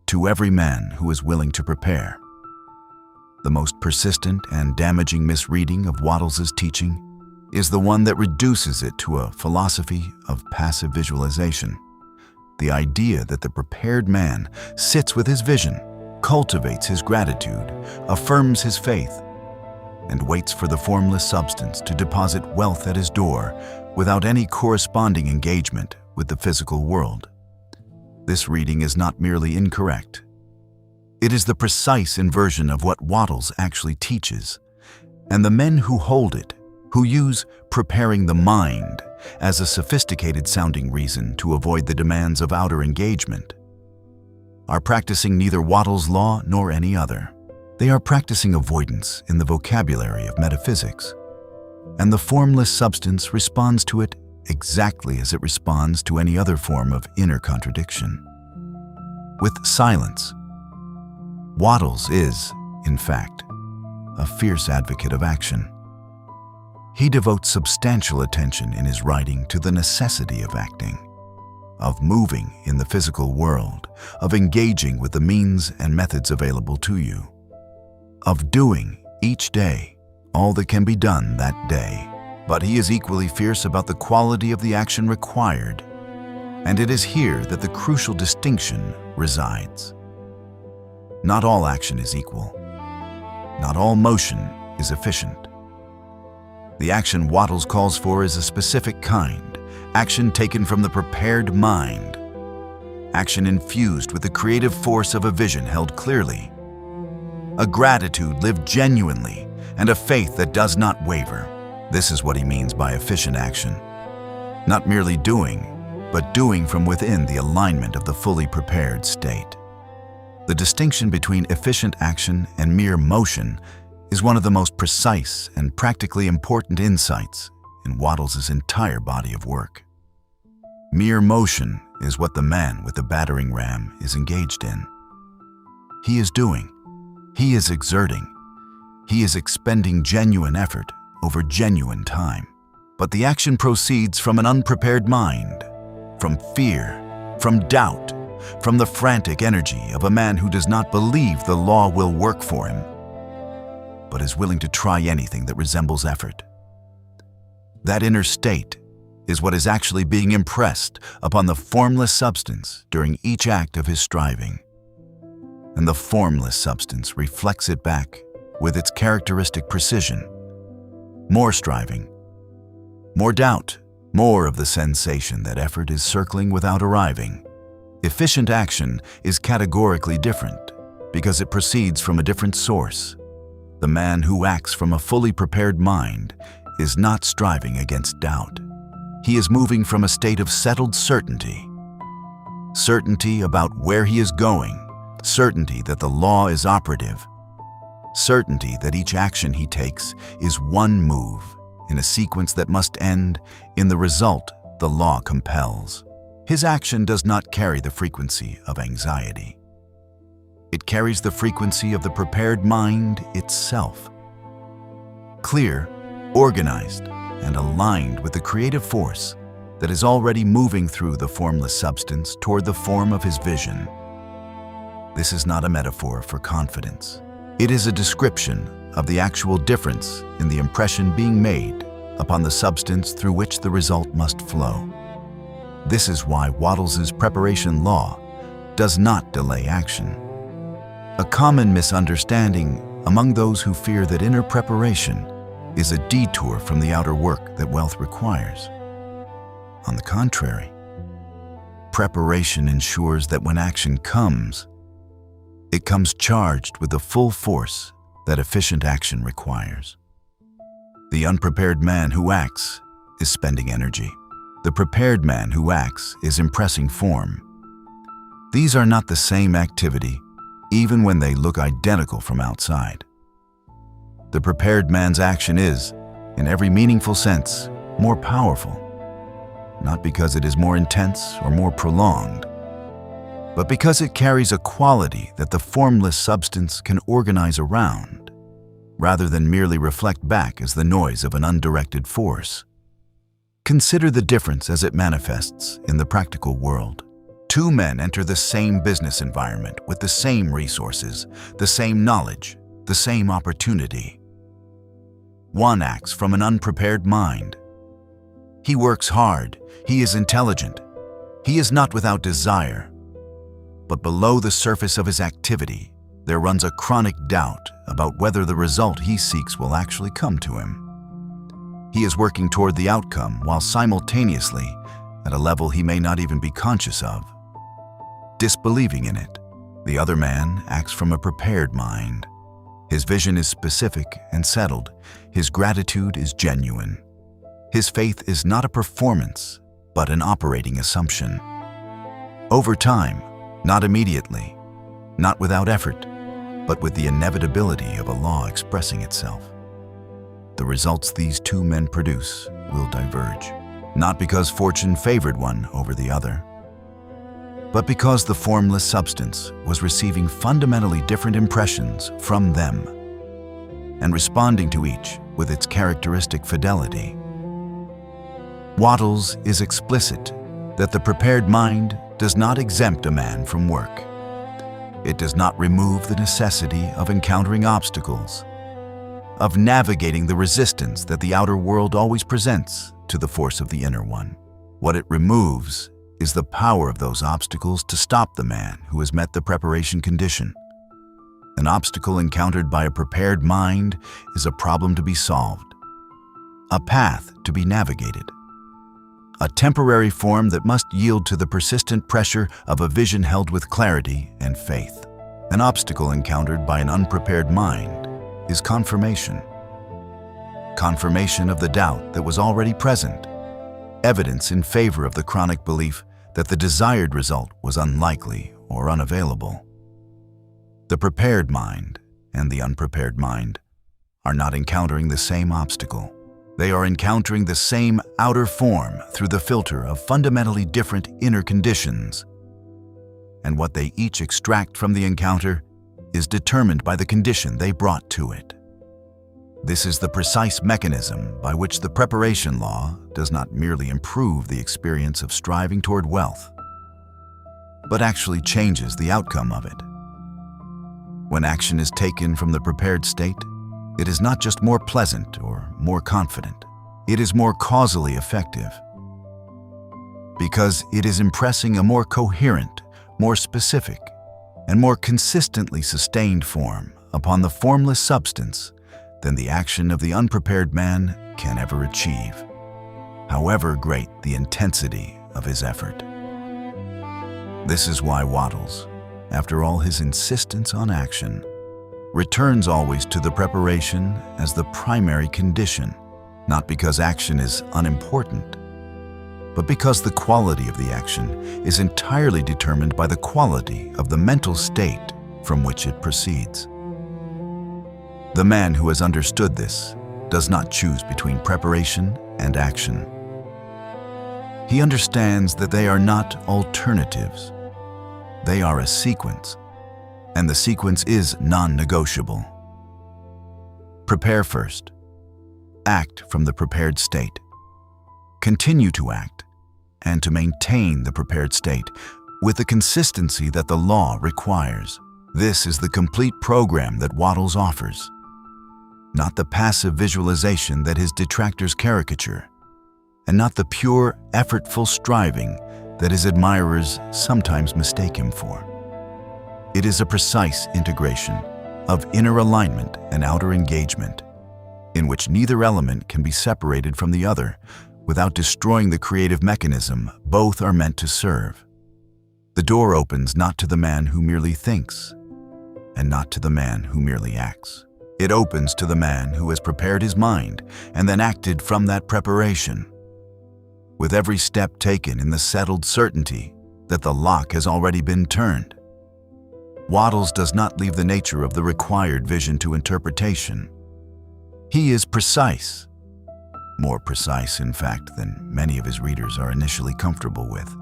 to every man who is willing to prepare. The most persistent and damaging misreading of Wattles's teaching is the one that reduces it to a philosophy of passive visualization. The idea that the prepared man sits with his vision, cultivates his gratitude, affirms his faith, and waits for the formless substance to deposit wealth at his door without any corresponding engagement with the physical world. This reading is not merely incorrect. It is the precise inversion of what Wattles actually teaches, and the men who hold it, who use preparing the mind as a sophisticated-sounding reason to avoid the demands of outer engagement, are practicing neither Wattles' law nor any other. They are practicing avoidance in the vocabulary of metaphysics. and the formless substance responds to it exactly as it responds to any other form of inner contradiction. With silence, Wattles is, in fact, a fierce advocate of action. He devotes substantial attention in his writing to the necessity of acting, of moving in the physical world, of engaging with the means and methods available to you, of doing each day all that can be done that day. But he is equally fierce about the quality of the action required, and it is here that the crucial distinction resides. Not all action is equal. Not all motion is efficient. The action Wattles calls for is a specific kind, action taken from the prepared mind, action infused with the creative force of a vision held clearly, a gratitude lived genuinely, and a faith that does not waver. This is what he means by efficient action. Not merely doing, but doing from within the alignment of the fully prepared state. The distinction between efficient action and mere motion is one of the most precise and practically important insights in Wattles' entire body of work. Mere motion is what the man with the battering ram is engaged in. He is doing, he is exerting, he is expending genuine effort over genuine time. But the action proceeds from an unprepared mind, from fear, from doubt, from the frantic energy of a man who does not believe the law will work for him, but is willing to try anything that resembles effort. That inner state is what is actually being impressed upon the formless substance during each act of his striving. And the formless substance reflects it back with its characteristic precision. More striving, more doubt, more of the sensation that effort is circling without arriving. Efficient action is categorically different because it proceeds from a different source. The man who acts from a fully prepared mind is not striving against doubt. He is moving from a state of settled certainty. Certainty about where he is going, certainty that the law is operative, certainty that each action he takes is one move in a sequence that must end in the result the law compels. His action does not carry the frequency of anxiety. It carries the frequency of the prepared mind itself. Clear, organized, and aligned with the creative force that is already moving through the formless substance toward the form of his vision. This is not a metaphor for confidence. It is a description of the actual difference in the impression being made upon the substance through which the result must flow. This is why Wattles' preparation law does not delay action. A common misunderstanding among those who fear that inner preparation is a detour from the outer work that wealth requires. On the contrary, preparation ensures that when action comes, it comes charged with the full force that efficient action requires. The unprepared man who acts is spending energy. The prepared man who acts is impressing form. These are not the same activity, even when they look identical from outside. The prepared man's action is, in every meaningful sense, more powerful, not because it is more intense or more prolonged, but because it carries a quality that the formless substance can organize around, rather than merely reflect back as the noise of an undirected force. Consider the difference as it manifests in the practical world. Two men enter the same business environment with the same resources, the same knowledge, the same opportunity. One acts from an unprepared mind. He works hard, he is intelligent, he is not without desire. But below the surface of his activity, there runs a chronic doubt about whether the result he seeks will actually come to him. He is working toward the outcome while simultaneously, at a level he may not even be conscious of, disbelieving in it. The other man acts from a prepared mind. His vision is specific and settled. His gratitude is genuine. His faith is not a performance, but an operating assumption. Over time, not immediately, not without effort, but with the inevitability of a law expressing itself. the results these two men produce will diverge, not because fortune favored one over the other, but because the formless substance was receiving fundamentally different impressions from them and responding to each with its characteristic fidelity. Wattles is explicit that the prepared mind does not exempt a man from work. It does not remove the necessity of encountering obstacles, of navigating the resistance that the outer world always presents to the force of the inner one. What it removes is the power of those obstacles to stop the man who has met the preparation condition. An obstacle encountered by a prepared mind is a problem to be solved, a path to be navigated, a temporary form that must yield to the persistent pressure of a vision held with clarity and faith. An obstacle encountered by an unprepared mind is confirmation. Confirmation of the doubt that was already present, evidence in favor of the chronic belief that the desired result was unlikely or unavailable. The prepared mind and the unprepared mind are not encountering the same obstacle. They are encountering the same outer form through the filter of fundamentally different inner conditions. And what they each extract from the encounter is determined by the condition they brought to it. This is the precise mechanism by which the preparation law does not merely improve the experience of striving toward wealth, but actually changes the outcome of it. When action is taken from the prepared state, it is not just more pleasant or more confident. It is more causally effective, because it is impressing a more coherent, more specific, and more consistently sustained form upon the formless substance than the action of the unprepared man can ever achieve, however great the intensity of his effort. This is why Wattles, after all his insistence on action, returns always to the preparation as the primary condition, not because action is unimportant, but because the quality of the action is entirely determined by the quality of the mental state from which it proceeds. The man who has understood this does not choose between preparation and action. He understands that they are not alternatives. They are a sequence, and the sequence is non-negotiable. Prepare first. Act from the prepared state. Continue to act and to maintain the prepared state with the consistency that the law requires. This is the complete program that Wattles offers, not the passive visualization that his detractors caricature, and not the pure, effortful striving that his admirers sometimes mistake him for. It is a precise integration of inner alignment and outer engagement, in which neither element can be separated from the other without destroying the creative mechanism both are meant to serve. The door opens not to the man who merely thinks, and not to the man who merely acts. It opens to the man who has prepared his mind and then acted from that preparation, with every step taken in the settled certainty that the lock has already been turned. Wattles does not leave the nature of the required vision to interpretation. He is precise, more precise, in fact, than many of his readers are initially comfortable with,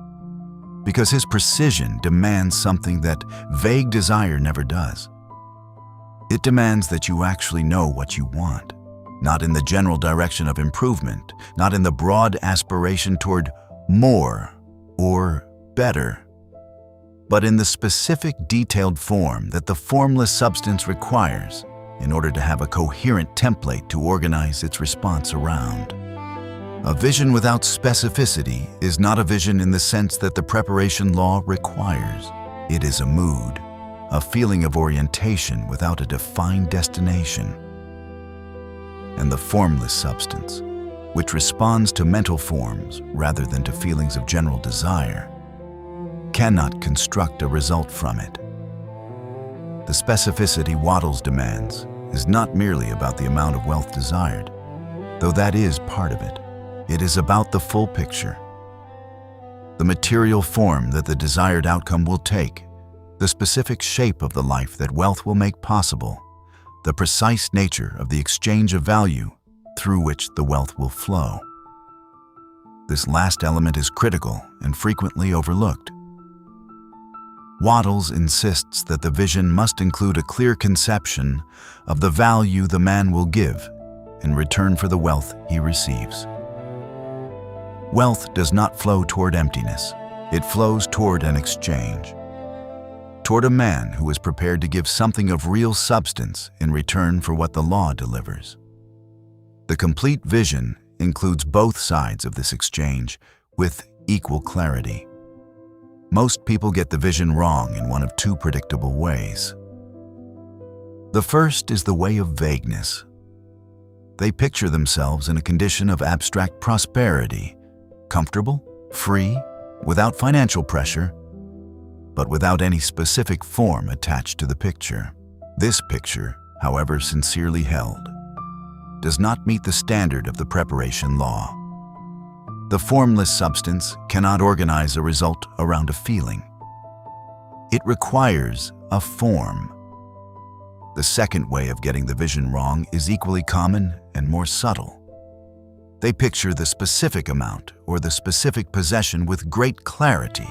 because his precision demands something that vague desire never does. It demands that you actually know what you want, not in the general direction of improvement, not in the broad aspiration toward more or better, but in the specific detailed form that the formless substance requires in order to have a coherent template to organize its response around. A vision without specificity is not a vision in the sense that the preparation law requires. It is a mood, a feeling of orientation without a defined destination. And the formless substance, which responds to mental forms rather than to feelings of general desire, cannot construct a result from it. The specificity Wattles demands is not merely about the amount of wealth desired, though that is part of it. It is about the full picture. The material form that the desired outcome will take, the specific shape of the life that wealth will make possible, the precise nature of the exchange of value through which the wealth will flow. This last element is critical and frequently overlooked. Wattles insists that the vision must include a clear conception of the value the man will give in return for the wealth he receives. Wealth does not flow toward emptiness. It flows toward an exchange, toward a man who is prepared to give something of real substance in return for what the law delivers. The complete vision includes both sides of this exchange with equal clarity. Most people get the vision wrong in one of two predictable ways. The first is the way of vagueness. They picture themselves in a condition of abstract prosperity, comfortable, free, without financial pressure, but without any specific form attached to the picture. This picture, however sincerely held, does not meet the standard of the preparation law. The formless substance cannot organize a result around a feeling. It requires a form. The second way of getting the vision wrong is equally common and more subtle. They picture the specific amount or the specific possession with great clarity,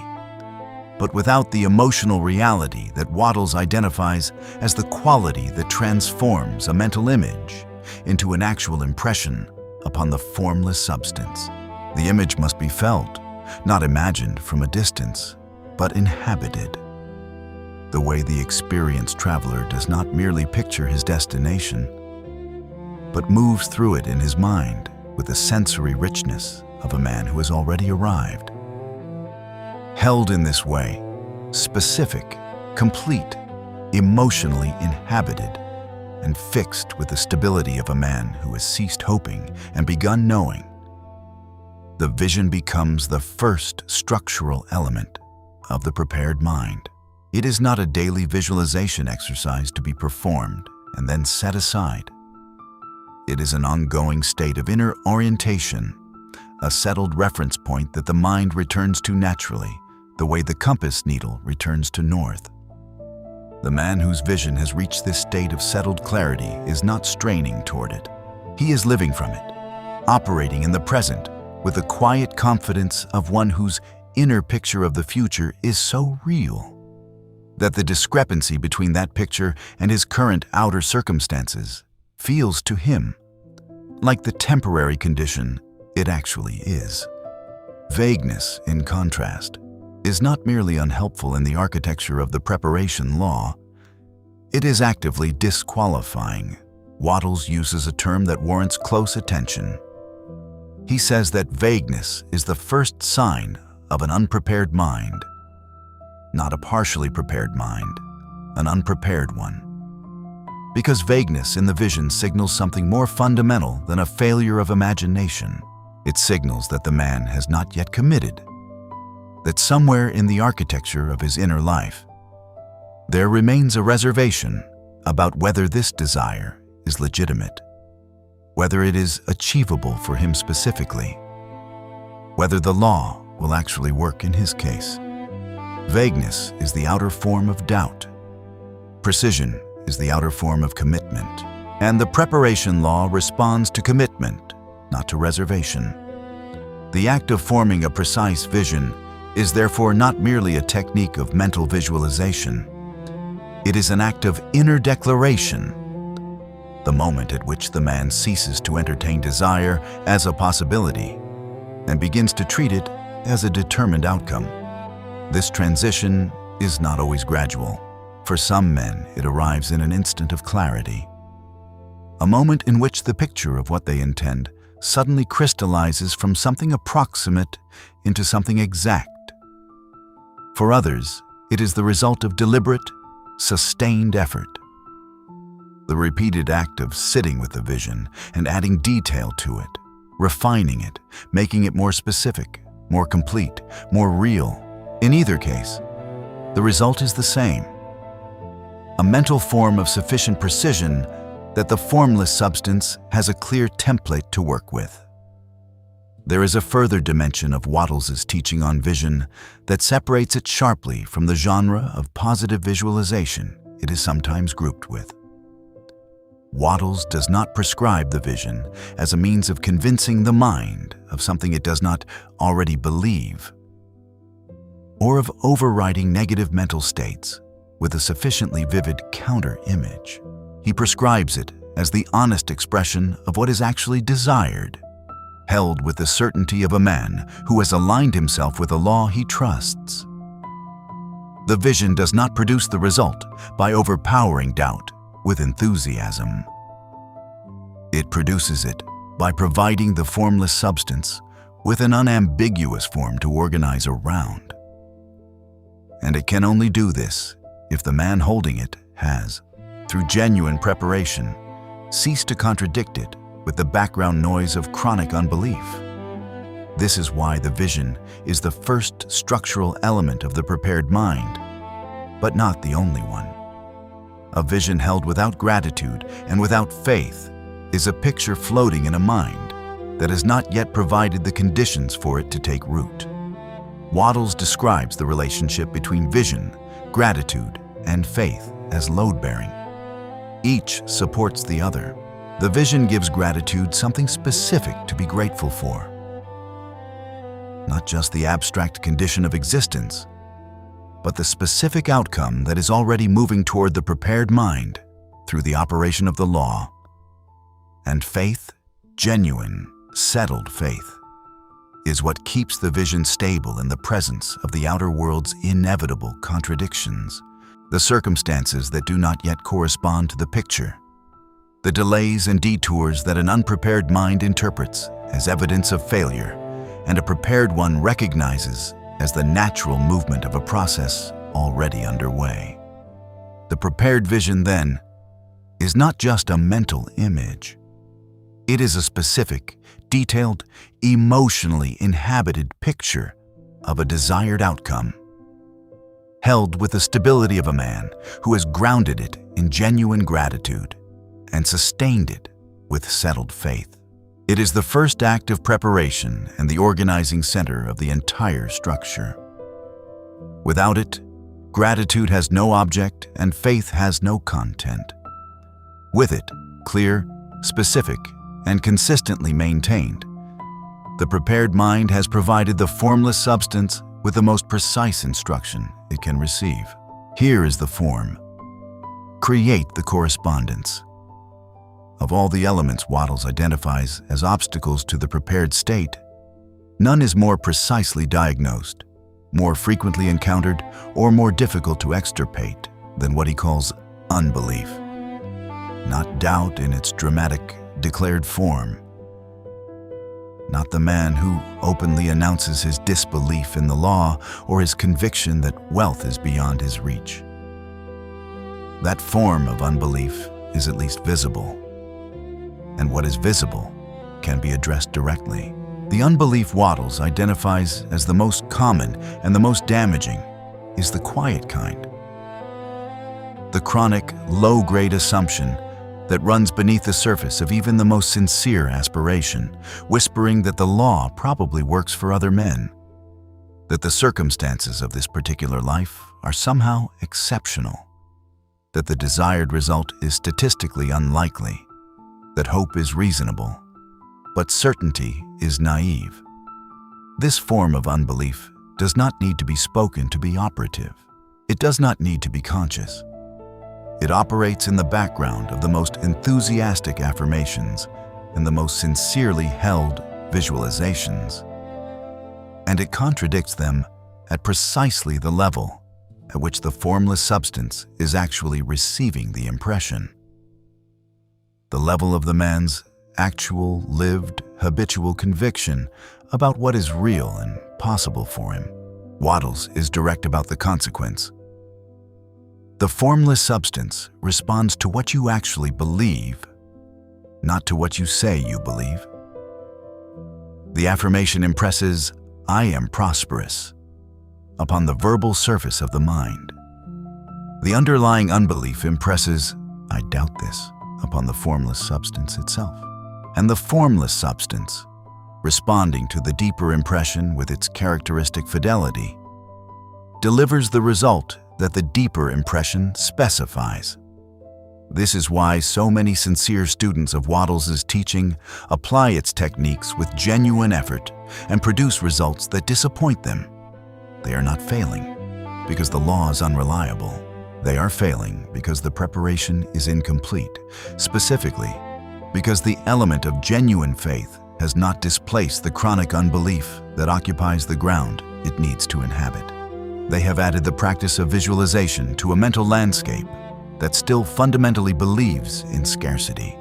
but without the emotional reality that Wattles identifies as the quality that transforms a mental image into an actual impression upon the formless substance. The image must be felt, not imagined from a distance, but inhabited. The way the experienced traveler does not merely picture his destination, but moves through it in his mind with the sensory richness of a man who has already arrived. Held in this way, specific, complete, emotionally inhabited, and fixed with the stability of a man who has ceased hoping and begun knowing, the vision becomes the first structural element of the prepared mind. It is not a daily visualization exercise to be performed and then set aside. It is an ongoing state of inner orientation, a settled reference point that the mind returns to naturally, the way the compass needle returns to north. The man whose vision has reached this state of settled clarity is not straining toward it. He is living from it, operating in the present with the quiet confidence of one whose inner picture of the future is so real that the discrepancy between that picture and his current outer circumstances feels to him like the temporary condition it actually is. Vagueness, in contrast, is not merely unhelpful in the architecture of the preparation law, it is actively disqualifying. Wattles uses a term that warrants close attention. He says that vagueness is the first sign of an unprepared mind, not a partially prepared mind, an unprepared one. Because vagueness in the vision signals something more fundamental than a failure of imagination. It signals that the man has not yet committed, that somewhere in the architecture of his inner life, there remains a reservation about whether this desire is legitimate, whether it is achievable for him specifically, whether the law will actually work in his case. Vagueness is the outer form of doubt. Precision is the outer form of commitment. And the preparation law responds to commitment, not to reservation. The act of forming a precise vision is therefore not merely a technique of mental visualization. It is an act of inner declaration, the moment at which the man ceases to entertain desire as a possibility and begins to treat it as a determined outcome. This transition is not always gradual. For some men, it arrives in an instant of clarity, a moment in which the picture of what they intend suddenly crystallizes from something approximate into something exact. For others, it is the result of deliberate, sustained effort. The repeated act of sitting with the vision and adding detail to it, refining it, making it more specific, more complete, more real. In either case, the result is the same. A mental form of sufficient precision that the formless substance has a clear template to work with. There is a further dimension of Wattles' teaching on vision that separates it sharply from the genre of positive visualization it is sometimes grouped with. Wattles does not prescribe the vision as a means of convincing the mind of something it does not already believe, or of overriding negative mental states with a sufficiently vivid counter-image. He prescribes it as the honest expression of what is actually desired, held with the certainty of a man who has aligned himself with a law he trusts. The vision does not produce the result by overpowering doubt with enthusiasm. It produces it by providing the formless substance with an unambiguous form to organize around. And it can only do this if the man holding it has, through genuine preparation, ceased to contradict it with the background noise of chronic unbelief. This is why the vision is the first structural element of the prepared mind, but not the only one. A vision held without gratitude and without faith is a picture floating in a mind that has not yet provided the conditions for it to take root. Wattles describes the relationship between vision, gratitude, and faith as load-bearing. Each supports the other. The vision gives gratitude something specific to be grateful for, not just the abstract condition of existence, but the specific outcome that is already moving toward the prepared mind through the operation of the law. And faith, genuine, settled faith, is what keeps the vision stable in the presence of the outer world's inevitable contradictions, the circumstances that do not yet correspond to the picture, the delays and detours that an unprepared mind interprets as evidence of failure, and a prepared one recognizes as the natural movement of a process already underway. The prepared vision, then, is not just a mental image. It is a specific, detailed, emotionally inhabited picture of a desired outcome, held with the stability of a man who has grounded it in genuine gratitude and sustained it with settled faith. It is the first act of preparation and the organizing center of the entire structure. Without it, gratitude has no object and faith has no content. With it, clear, specific, and consistently maintained, the prepared mind has provided the formless substance with the most precise instruction it can receive. Here is the form. Create the correspondence. Of all the elements Wattles identifies as obstacles to the prepared state, none is more precisely diagnosed, more frequently encountered, or more difficult to extirpate than what he calls unbelief. Not doubt in its dramatic, declared form. Not the man who openly announces his disbelief in the law or his conviction that wealth is beyond his reach. That form of unbelief is at least visible. And what is visible can be addressed directly. The unbelief Wattles identifies as the most common and the most damaging is the quiet kind. The chronic, low-grade assumption that runs beneath the surface of even the most sincere aspiration, whispering that the law probably works for other men, that the circumstances of this particular life are somehow exceptional, that the desired result is statistically unlikely, that hope is reasonable, but certainty is naive. This form of unbelief does not need to be spoken to be operative. It does not need to be conscious. It operates in the background of the most enthusiastic affirmations and the most sincerely held visualizations. And it contradicts them at precisely the level at which the formless substance is actually receiving the impression. The level of the man's actual, lived, habitual conviction about what is real and possible for him. Wattles is direct about the consequence. The formless substance responds to what you actually believe, not to what you say you believe. The affirmation impresses, "I am prosperous," upon the verbal surface of the mind. The underlying unbelief impresses, "I doubt this," upon the formless substance itself. And the formless substance, responding to the deeper impression with its characteristic fidelity, delivers the result that the deeper impression specifies. This is why so many sincere students of Wattles' teaching apply its techniques with genuine effort and produce results that disappoint them. They are not failing because the law is unreliable. They are failing because the preparation is incomplete, specifically because the element of genuine faith has not displaced the chronic unbelief that occupies the ground it needs to inhabit. They have added the practice of visualization to a mental landscape that still fundamentally believes in scarcity.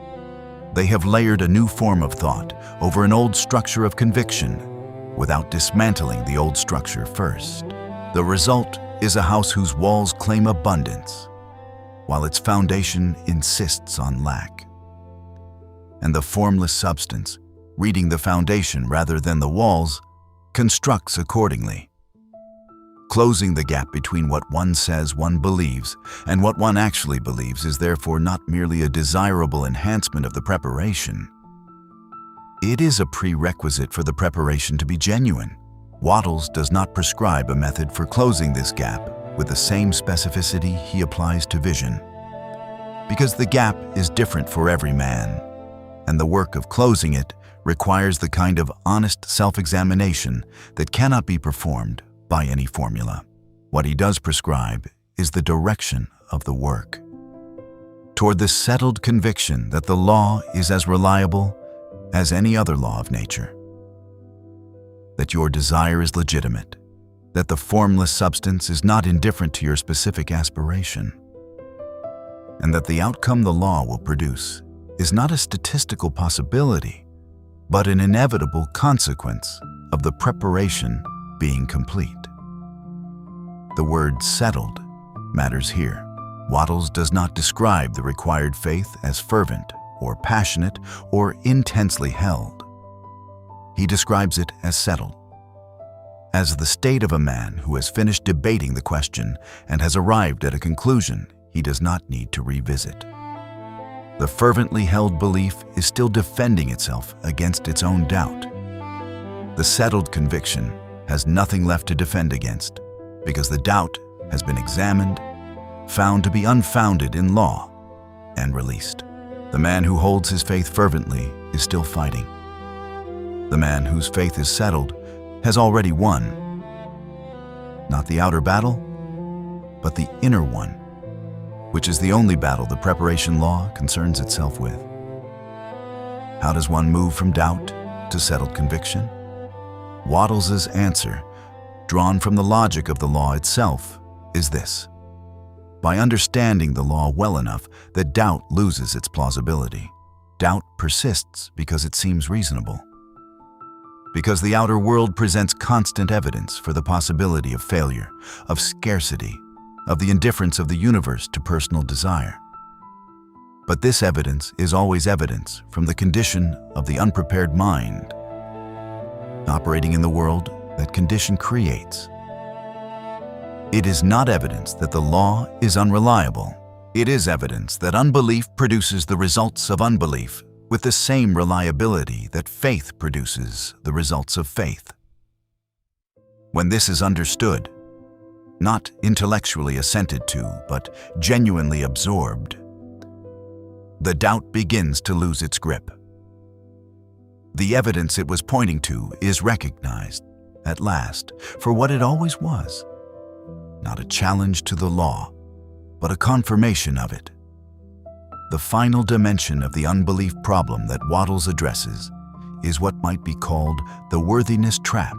They have layered a new form of thought over an old structure of conviction without dismantling the old structure first. The result is a house whose walls claim abundance, while its foundation insists on lack. And the formless substance, reading the foundation rather than the walls, constructs accordingly. Closing the gap between what one says one believes and what one actually believes is therefore not merely a desirable enhancement of the preparation. It is a prerequisite for the preparation to be genuine. Wattles does not prescribe a method for closing this gap with the same specificity he applies to vision, because the gap is different for every man, and the work of closing it requires the kind of honest self-examination that cannot be performed by any formula. What he does prescribe is the direction of the work toward the settled conviction that the law is as reliable as any other law of nature, that your desire is legitimate, that the formless substance is not indifferent to your specific aspiration, and that the outcome the law will produce is not a statistical possibility, but an inevitable consequence of the preparation being complete. The word settled matters here. Wattles does not describe the required faith as fervent or passionate or intensely held. He describes it as settled, as the state of a man who has finished debating the question and has arrived at a conclusion he does not need to revisit. The fervently held belief is still defending itself against its own doubt. The settled conviction has nothing left to defend against because the doubt has been examined, found to be unfounded in law, and released. The man who holds his faith fervently is still fighting. The man whose faith is settled has already won. Not the outer battle, but the inner one, which is the only battle the preparation law concerns itself with. How does one move from doubt to settled conviction? Wattles' answer, drawn from the logic of the law itself, is this: by understanding the law well enough that doubt loses its plausibility. Doubt persists because it seems reasonable, because the outer world presents constant evidence for the possibility of failure, of scarcity, of the indifference of the universe to personal desire. But this evidence is always evidence from the condition of the unprepared mind, operating in the world that condition creates. It is not evidence that the law is unreliable. It is evidence that unbelief produces the results of unbelief with the same reliability that faith produces the results of faith. When this is understood, not intellectually assented to, but genuinely absorbed, the doubt begins to lose its grip. The evidence it was pointing to is recognized, at last, for what it always was: not a challenge to the law, but a confirmation of it. The final dimension of the unbelief problem that Wattles addresses is what might be called the worthiness trap.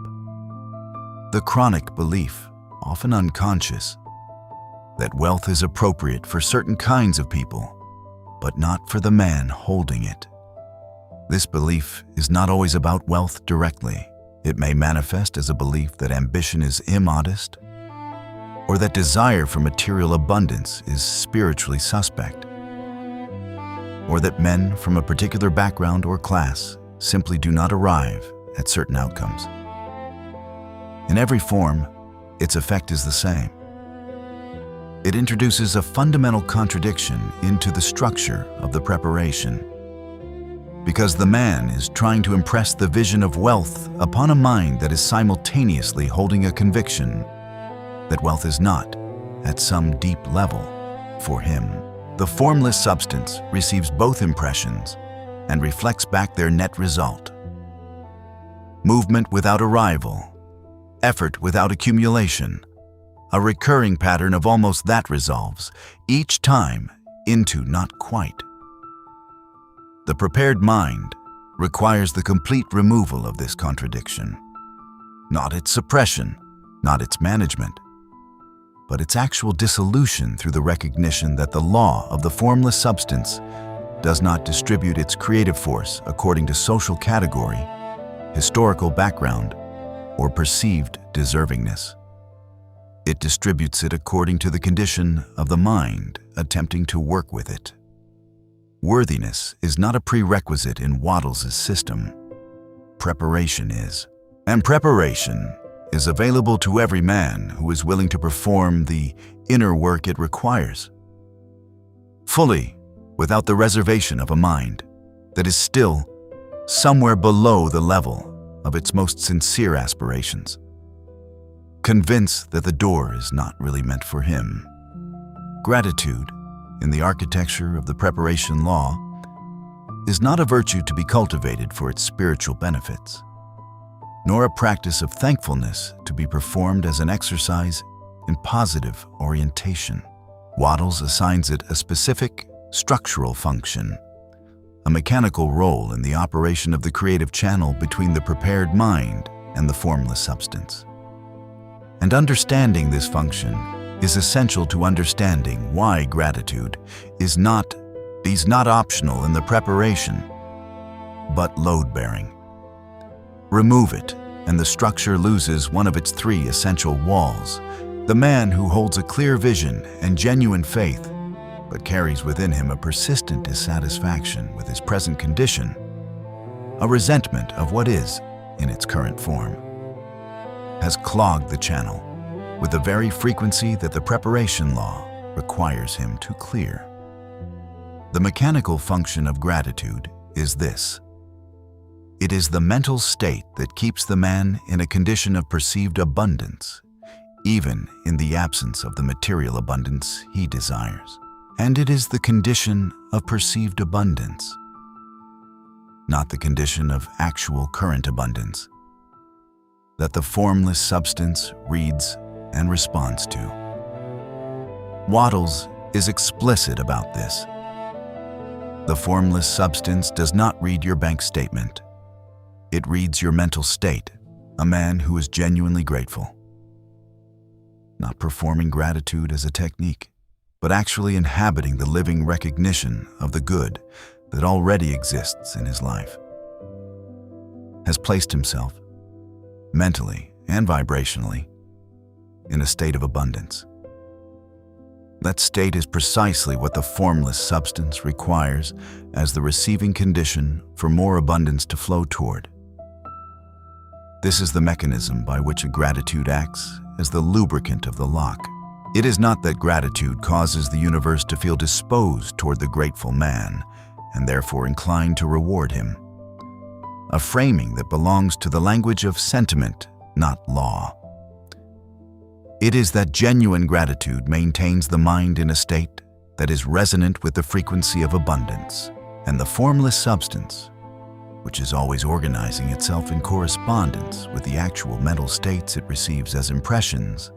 The chronic belief, often unconscious, that wealth is appropriate for certain kinds of people, but not for the man holding it. This belief is not always about wealth directly. It may manifest as a belief that ambition is immodest, or that desire for material abundance is spiritually suspect, or that men from a particular background or class simply do not arrive at certain outcomes. In every form, its effect is the same. It introduces a fundamental contradiction into the structure of the preparation, because the man is trying to impress the vision of wealth upon a mind that is simultaneously holding a conviction that wealth is not, at some deep level, for him. The formless substance receives both impressions and reflects back their net result. Movement without arrival, effort without accumulation, a recurring pattern of almost that resolves, each time, into not quite. The prepared mind requires the complete removal of this contradiction. Not its suppression, not its management, but its actual dissolution through the recognition that the law of the formless substance does not distribute its creative force according to social category, historical background, or perceived deservingness. It distributes it according to the condition of the mind attempting to work with it. Worthiness is not a prerequisite in Wattles' system. Preparation is. And preparation is available to every man who is willing to perform the inner work it requires, fully, without the reservation of a mind that is still somewhere below the level of its most sincere aspirations, convinced that the door is not really meant for him. Gratitude, in the architecture of the preparation law, is not a virtue to be cultivated for its spiritual benefits, nor a practice of thankfulness to be performed as an exercise in positive orientation. Wattles assigns it a specific structural function, a mechanical role in the operation of the creative channel between the prepared mind and the formless substance. And understanding this function is essential to understanding why gratitude is not optional in the preparation, but load-bearing. Remove it, and the structure loses one of its three essential walls. The man who holds a clear vision and genuine faith, but carries within him a persistent dissatisfaction with his present condition, a resentment of what is in its current form, has clogged the channel with the very frequency that the preparation law requires him to clear. The mechanical function of gratitude is this. It is the mental state that keeps the man in a condition of perceived abundance, even in the absence of the material abundance he desires. And it is the condition of perceived abundance, not the condition of actual current abundance, that the formless substance reads and responds to. Wattles is explicit about this. The formless substance does not read your bank statement. It reads your mental state, a man who is genuinely grateful. Not performing gratitude as a technique, but actually inhabiting the living recognition of the good that already exists in his life. Has placed himself, mentally and vibrationally, in a state of abundance. That state is precisely what the formless substance requires as the receiving condition for more abundance to flow toward. This is the mechanism by which a gratitude acts as the lubricant of the lock. It is not that gratitude causes the universe to feel disposed toward the grateful man and therefore inclined to reward him. A framing that belongs to the language of sentiment, not law. It is that genuine gratitude maintains the mind in a state that is resonant with the frequency of abundance, and the formless substance, which is always organizing itself in correspondence with the actual mental states it receives as impressions,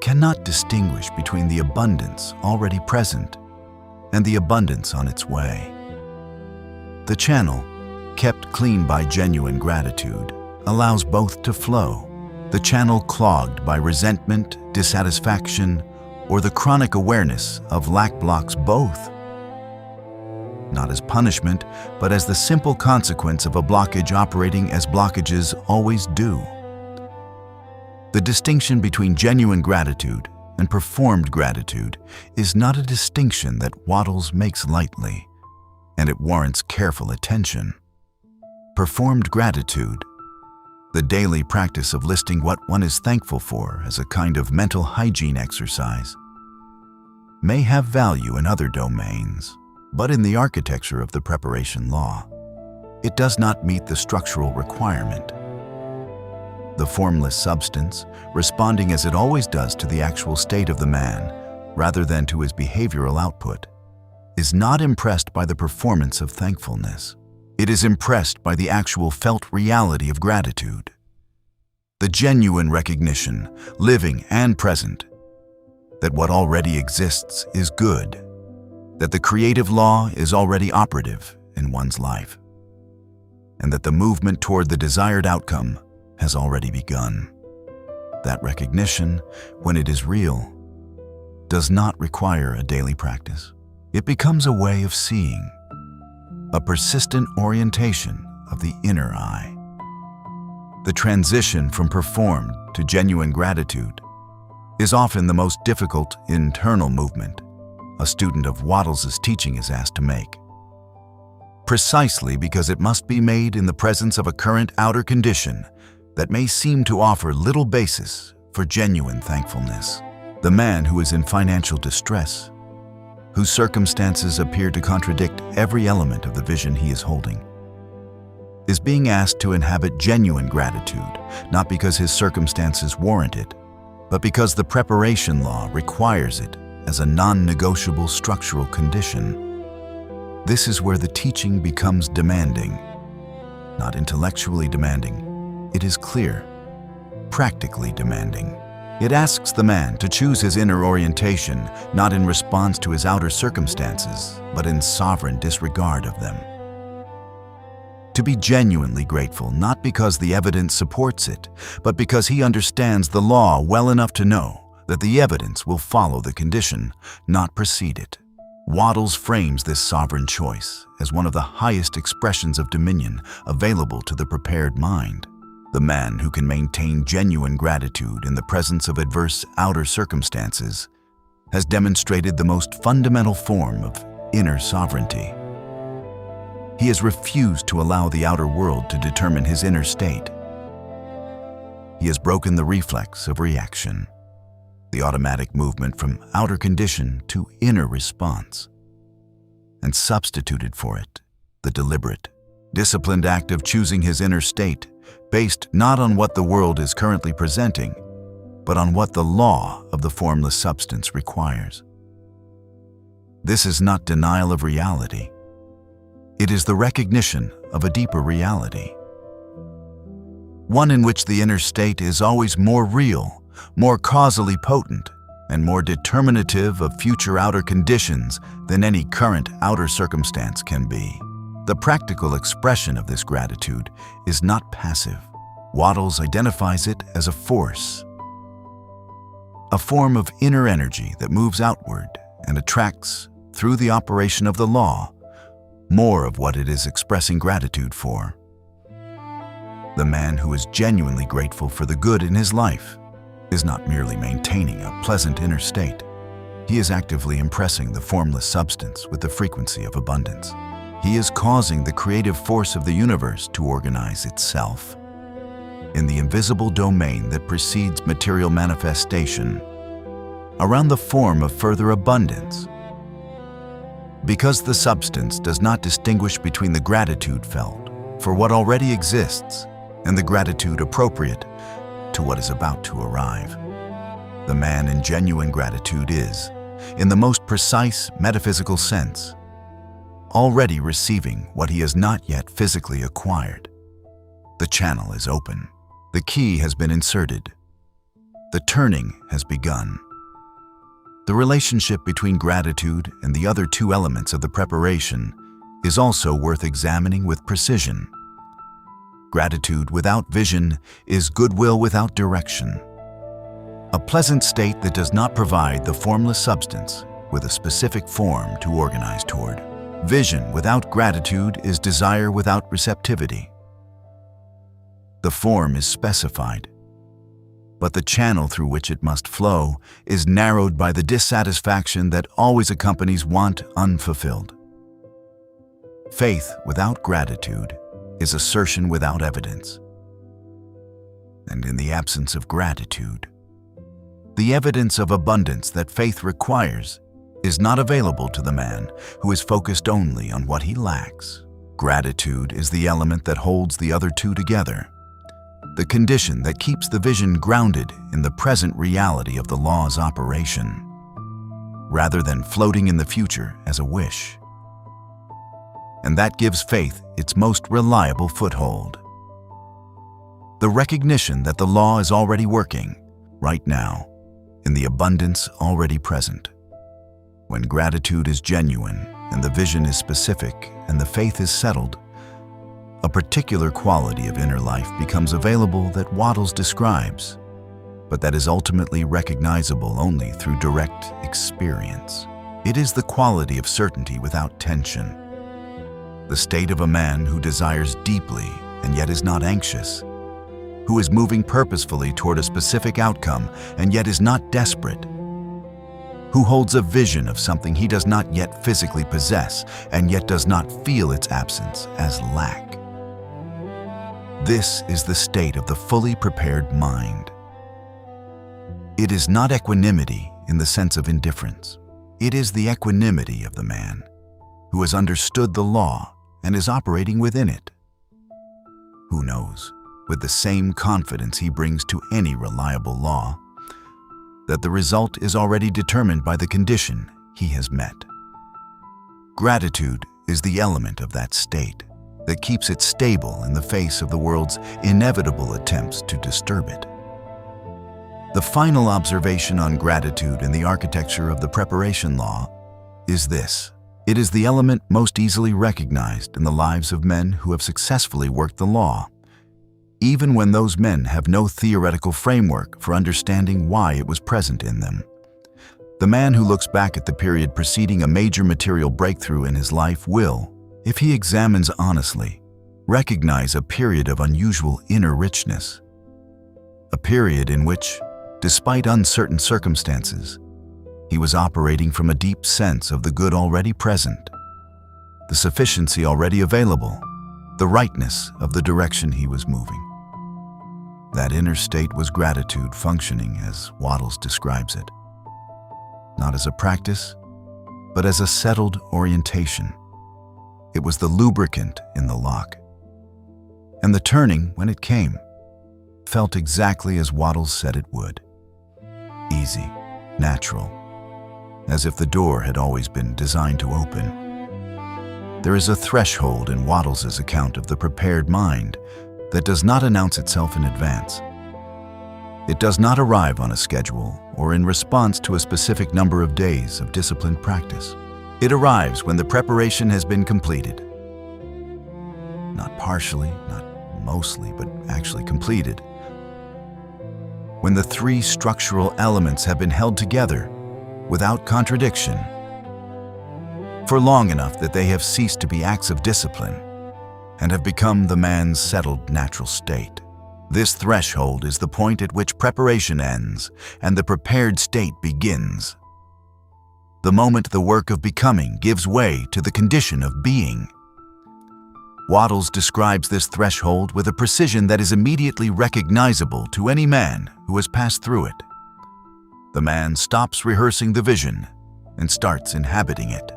cannot distinguish between the abundance already present and the abundance on its way. The channel, kept clean by genuine gratitude, allows both to flow. The channel clogged by resentment, dissatisfaction, or the chronic awareness of lack blocks both. Not as punishment, but as the simple consequence of a blockage operating as blockages always do. The distinction between genuine gratitude and performed gratitude is not a distinction that Wattles makes lightly, and it warrants careful attention. Performed gratitude, the daily practice of listing what one is thankful for as a kind of mental hygiene exercise, may have value in other domains, but in the architecture of the preparation law, it does not meet the structural requirement. The formless substance, responding as it always does to the actual state of the man, rather than to his behavioral output, is not impressed by the performance of thankfulness. It is impressed by the actual felt reality of gratitude. The genuine recognition, living and present, that what already exists is good, that the creative law is already operative in one's life, and that the movement toward the desired outcome has already begun. That recognition, when it is real, does not require a daily practice. It becomes a way of seeing, a persistent orientation of the inner eye. The transition from performed to genuine gratitude is often the most difficult internal movement a student of Wattles' teaching is asked to make, precisely because it must be made in the presence of a current outer condition that may seem to offer little basis for genuine thankfulness. The man who is in financial distress, whose circumstances appear to contradict every element of the vision he is holding, is being asked to inhabit genuine gratitude, not because his circumstances warrant it, but because the preparation law requires it as a non-negotiable structural condition. This is where the teaching becomes demanding, not intellectually demanding. It is clear, practically demanding. It asks the man to choose his inner orientation, not in response to his outer circumstances, but in sovereign disregard of them. To be genuinely grateful, not because the evidence supports it, but because he understands the law well enough to know that the evidence will follow the condition, not precede it. Wattles frames this sovereign choice as one of the highest expressions of dominion available to the prepared mind. The man who can maintain genuine gratitude in the presence of adverse outer circumstances has demonstrated the most fundamental form of inner sovereignty. He has refused to allow the outer world to determine his inner state. He has broken the reflex of reaction, the automatic movement from outer condition to inner response, and substituted for it the deliberate, disciplined act of choosing his inner state based not on what the world is currently presenting, but on what the law of the formless substance requires. This is not denial of reality. It is the recognition of a deeper reality, one in which the inner state is always more real, more causally potent, and more determinative of future outer conditions than any current outer circumstance can be. The practical expression of this gratitude is not passive. Wattles identifies it as a force, a form of inner energy that moves outward and attracts, through the operation of the law, more of what it is expressing gratitude for. The man who is genuinely grateful for the good in his life is not merely maintaining a pleasant inner state. He is actively impressing the formless substance with the frequency of abundance. He is causing the creative force of the universe to organize itself in the invisible domain that precedes material manifestation around the form of further abundance. Because the substance does not distinguish between the gratitude felt for what already exists and the gratitude appropriate to what is about to arrive. The man in genuine gratitude is, in the most precise metaphysical sense, already receiving what he has not yet physically acquired. The channel is open. The key has been inserted. The turning has begun. The relationship between gratitude and the other two elements of the preparation is also worth examining with precision. Gratitude without vision is goodwill without direction, a pleasant state that does not provide the formless substance with a specific form to organize toward. Vision without gratitude is desire without receptivity. The form is specified, but the channel through which it must flow is narrowed by the dissatisfaction that always accompanies want unfulfilled. Faith without gratitude is assertion without evidence. And in the absence of gratitude, the evidence of abundance that faith requires is not available to the man who is focused only on what he lacks. Gratitude is the element that holds the other two together, the condition that keeps the vision grounded in the present reality of the law's operation. rather than floating in the future as a wish. And that gives faith its most reliable foothold. The recognition that the law is already working, right now, in the abundance already present. When gratitude is genuine, and the vision is specific, and the faith is settled, a particular quality of inner life becomes available that Wattles describes, but that is ultimately recognizable only through direct experience. It is the quality of certainty without tension, the state of a man who desires deeply and yet is not anxious, who is moving purposefully toward a specific outcome and yet is not desperate, who holds a vision of something he does not yet physically possess and yet does not feel its absence as lack. This is the state of the fully prepared mind. It is not equanimity in the sense of indifference. It is the equanimity of the man who has understood the law and is operating within it. Who knows, with the same confidence he brings to any reliable law, that the result is already determined by the condition he has met. Gratitude is the element of that state that keeps it stable in the face of the world's inevitable attempts to disturb it. The final observation on gratitude in the architecture of the preparation law is this: it is the element most easily recognized in the lives of men who have successfully worked the law, even when those men have no theoretical framework for understanding why it was present in them. The man who looks back at the period preceding a major material breakthrough in his life will, if he examines honestly, recognize a period of unusual inner richness, a period in which, despite uncertain circumstances, he was operating from a deep sense of the good already present, the sufficiency already available, the rightness of the direction he was moving. That inner state was gratitude functioning as Wattles describes it, not as a practice, but as a settled orientation. It was the lubricant in the lock. And the turning, when it came, felt exactly as Wattles said it would. Easy, natural, as if the door had always been designed to open. There is a threshold in Wattles's account of the prepared mind that does not announce itself in advance. It does not arrive on a schedule or in response to a specific number of days of disciplined practice. It arrives when the preparation has been completed. Not partially, not mostly, but actually completed. When the three structural elements have been held together without contradiction for long enough that they have ceased to be acts of discipline and have become the man's settled natural state. This threshold is the point at which preparation ends and the prepared state begins. The moment the work of becoming gives way to the condition of being. Wattles describes this threshold with a precision that is immediately recognizable to any man who has passed through it. The man stops rehearsing the vision and starts inhabiting it.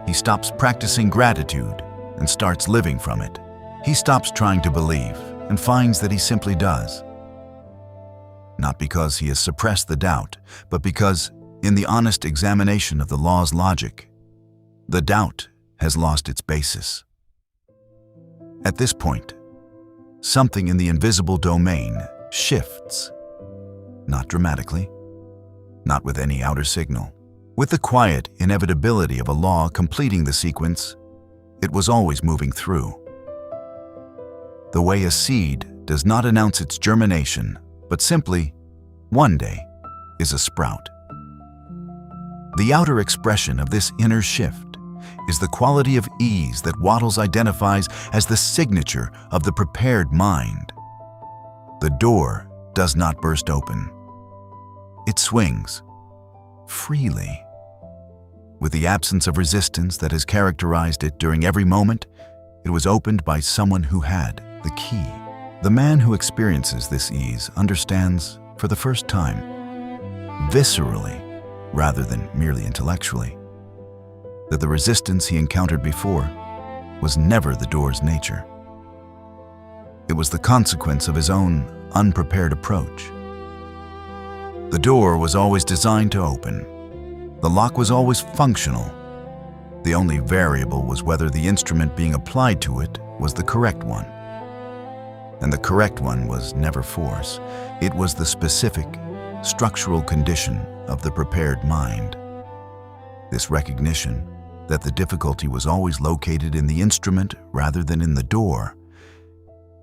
He stops practicing gratitude and starts living from it. He stops trying to believe and finds that he simply does. Not because he has suppressed the doubt, but because, in the honest examination of the law's logic, the doubt has lost its basis. At this point, something in the invisible domain shifts, not dramatically, not with any outer signal. With the quiet inevitability of a law completing the sequence it was always moving through. The way a seed does not announce its germination, but simply, one day, is a sprout. The outer expression of this inner shift is the quality of ease that Wattles identifies as the signature of the prepared mind. The door does not burst open. It swings freely. With the absence of resistance that has characterized it during every moment, it was opened by someone who had the key. The man who experiences this ease understands, for the first time, viscerally, rather than merely intellectually, that the resistance he encountered before was never the door's nature. It was the consequence of his own unprepared approach. The door was always designed to open, The lock was always functional. The only variable was whether the instrument being applied to it was the correct one. And the correct one was never force. It was the specific, structural condition of the prepared mind. This recognition that the difficulty was always located in the instrument rather than in the door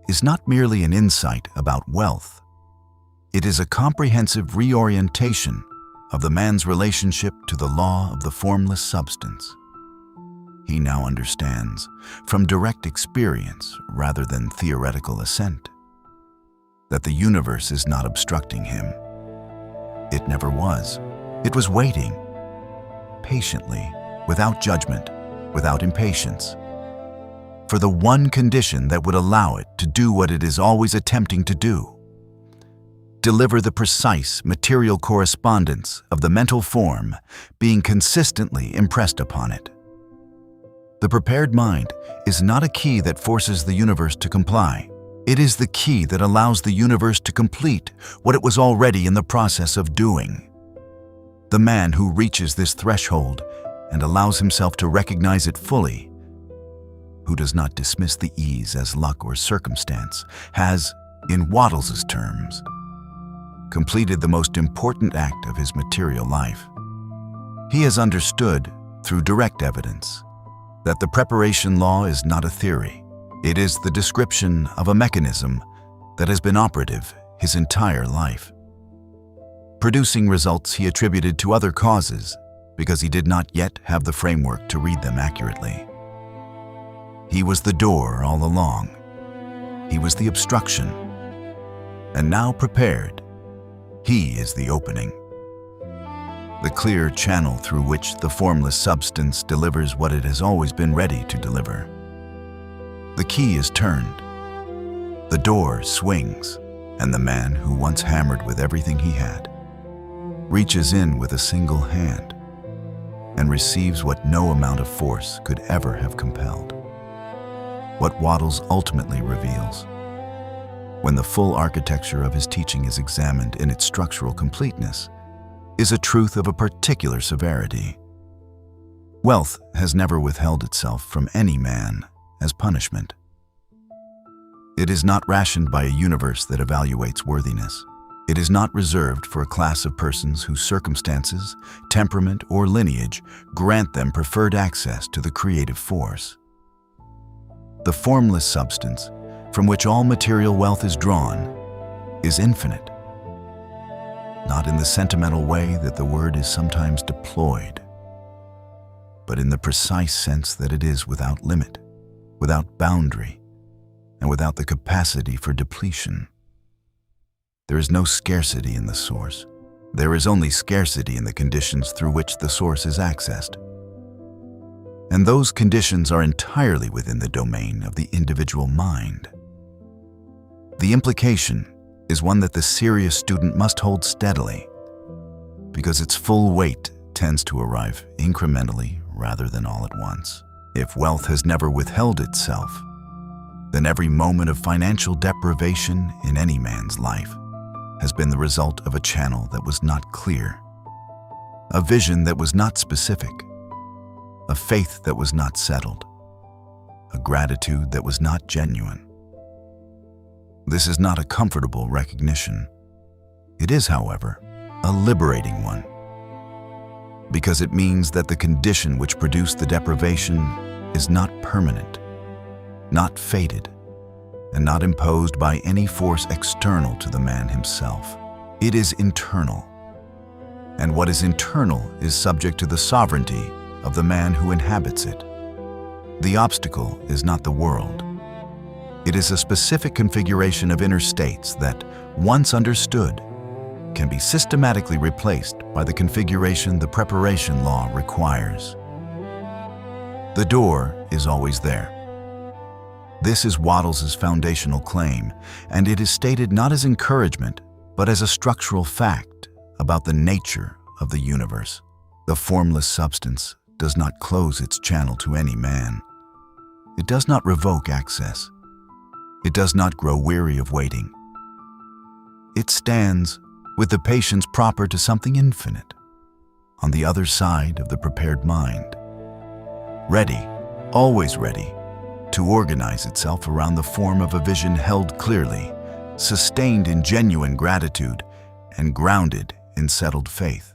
is not merely an insight about wealth. It is a comprehensive reorientation of the man's relationship to the law of the formless substance. He now understands, from direct experience rather than theoretical assent, that the universe is not obstructing him. It never was. It was waiting, patiently, without judgment, without impatience, for the one condition that would allow it to do what it is always attempting to do: deliver the precise material correspondence of the mental form being consistently impressed upon it. The prepared mind is not a key that forces the universe to comply. It is the key that allows the universe to complete what it was already in the process of doing. The man who reaches this threshold and allows himself to recognize it fully, who does not dismiss the ease as luck or circumstance, has, in Wattles' terms, completed the most important act of his material life. He has understood, through direct evidence, that the preparation law is not a theory. It is the description of a mechanism that has been operative his entire life, producing results he attributed to other causes because he did not yet have the framework to read them accurately. He was the door all along. He was the obstruction. And now prepared, he is the opening, the clear channel through which the formless substance delivers what it has always been ready to deliver. The key is turned, the door swings, and the man who once hammered with everything he had reaches in with a single hand and receives what no amount of force could ever have compelled. What Wattles ultimately reveals, when the full architecture of his teaching is examined in its structural completeness, is a truth of a particular severity. Wealth has never withheld itself from any man as punishment. It is not rationed by a universe that evaluates worthiness. It is not reserved for a class of persons whose circumstances, temperament, or lineage grant them preferred access to the creative force. The formless substance, from which all material wealth is drawn, is infinite. Not in the sentimental way that the word is sometimes deployed, but in the precise sense that it is without limit, without boundary, and without the capacity for depletion. There is no scarcity in the source. There is only scarcity in the conditions through which the source is accessed. And those conditions are entirely within the domain of the individual mind. The implication is one that the serious student must hold steadily, because its full weight tends to arrive incrementally rather than all at once. If wealth has never withheld itself, then every moment of financial deprivation in any man's life has been the result of a channel that was not clear, a vision that was not specific, a faith that was not settled, a gratitude that was not genuine. This is not a comfortable recognition. It is, however, a liberating one, because it means that the condition which produced the deprivation is not permanent, not fated, and not imposed by any force external to the man himself. It is internal, and what is internal is subject to the sovereignty of the man who inhabits it. The obstacle is not the world. It is a specific configuration of inner states that, once understood, can be systematically replaced by the configuration the preparation law requires. The door is always there. This is Wattles' foundational claim, and it is stated not as encouragement, but as a structural fact about the nature of the universe. The formless substance does not close its channel to any man. It does not revoke access. It does not grow weary of waiting. It stands with the patience proper to something infinite, on the other side of the prepared mind. Ready, always ready, to organize itself around the form of a vision held clearly, sustained in genuine gratitude, and grounded in settled faith.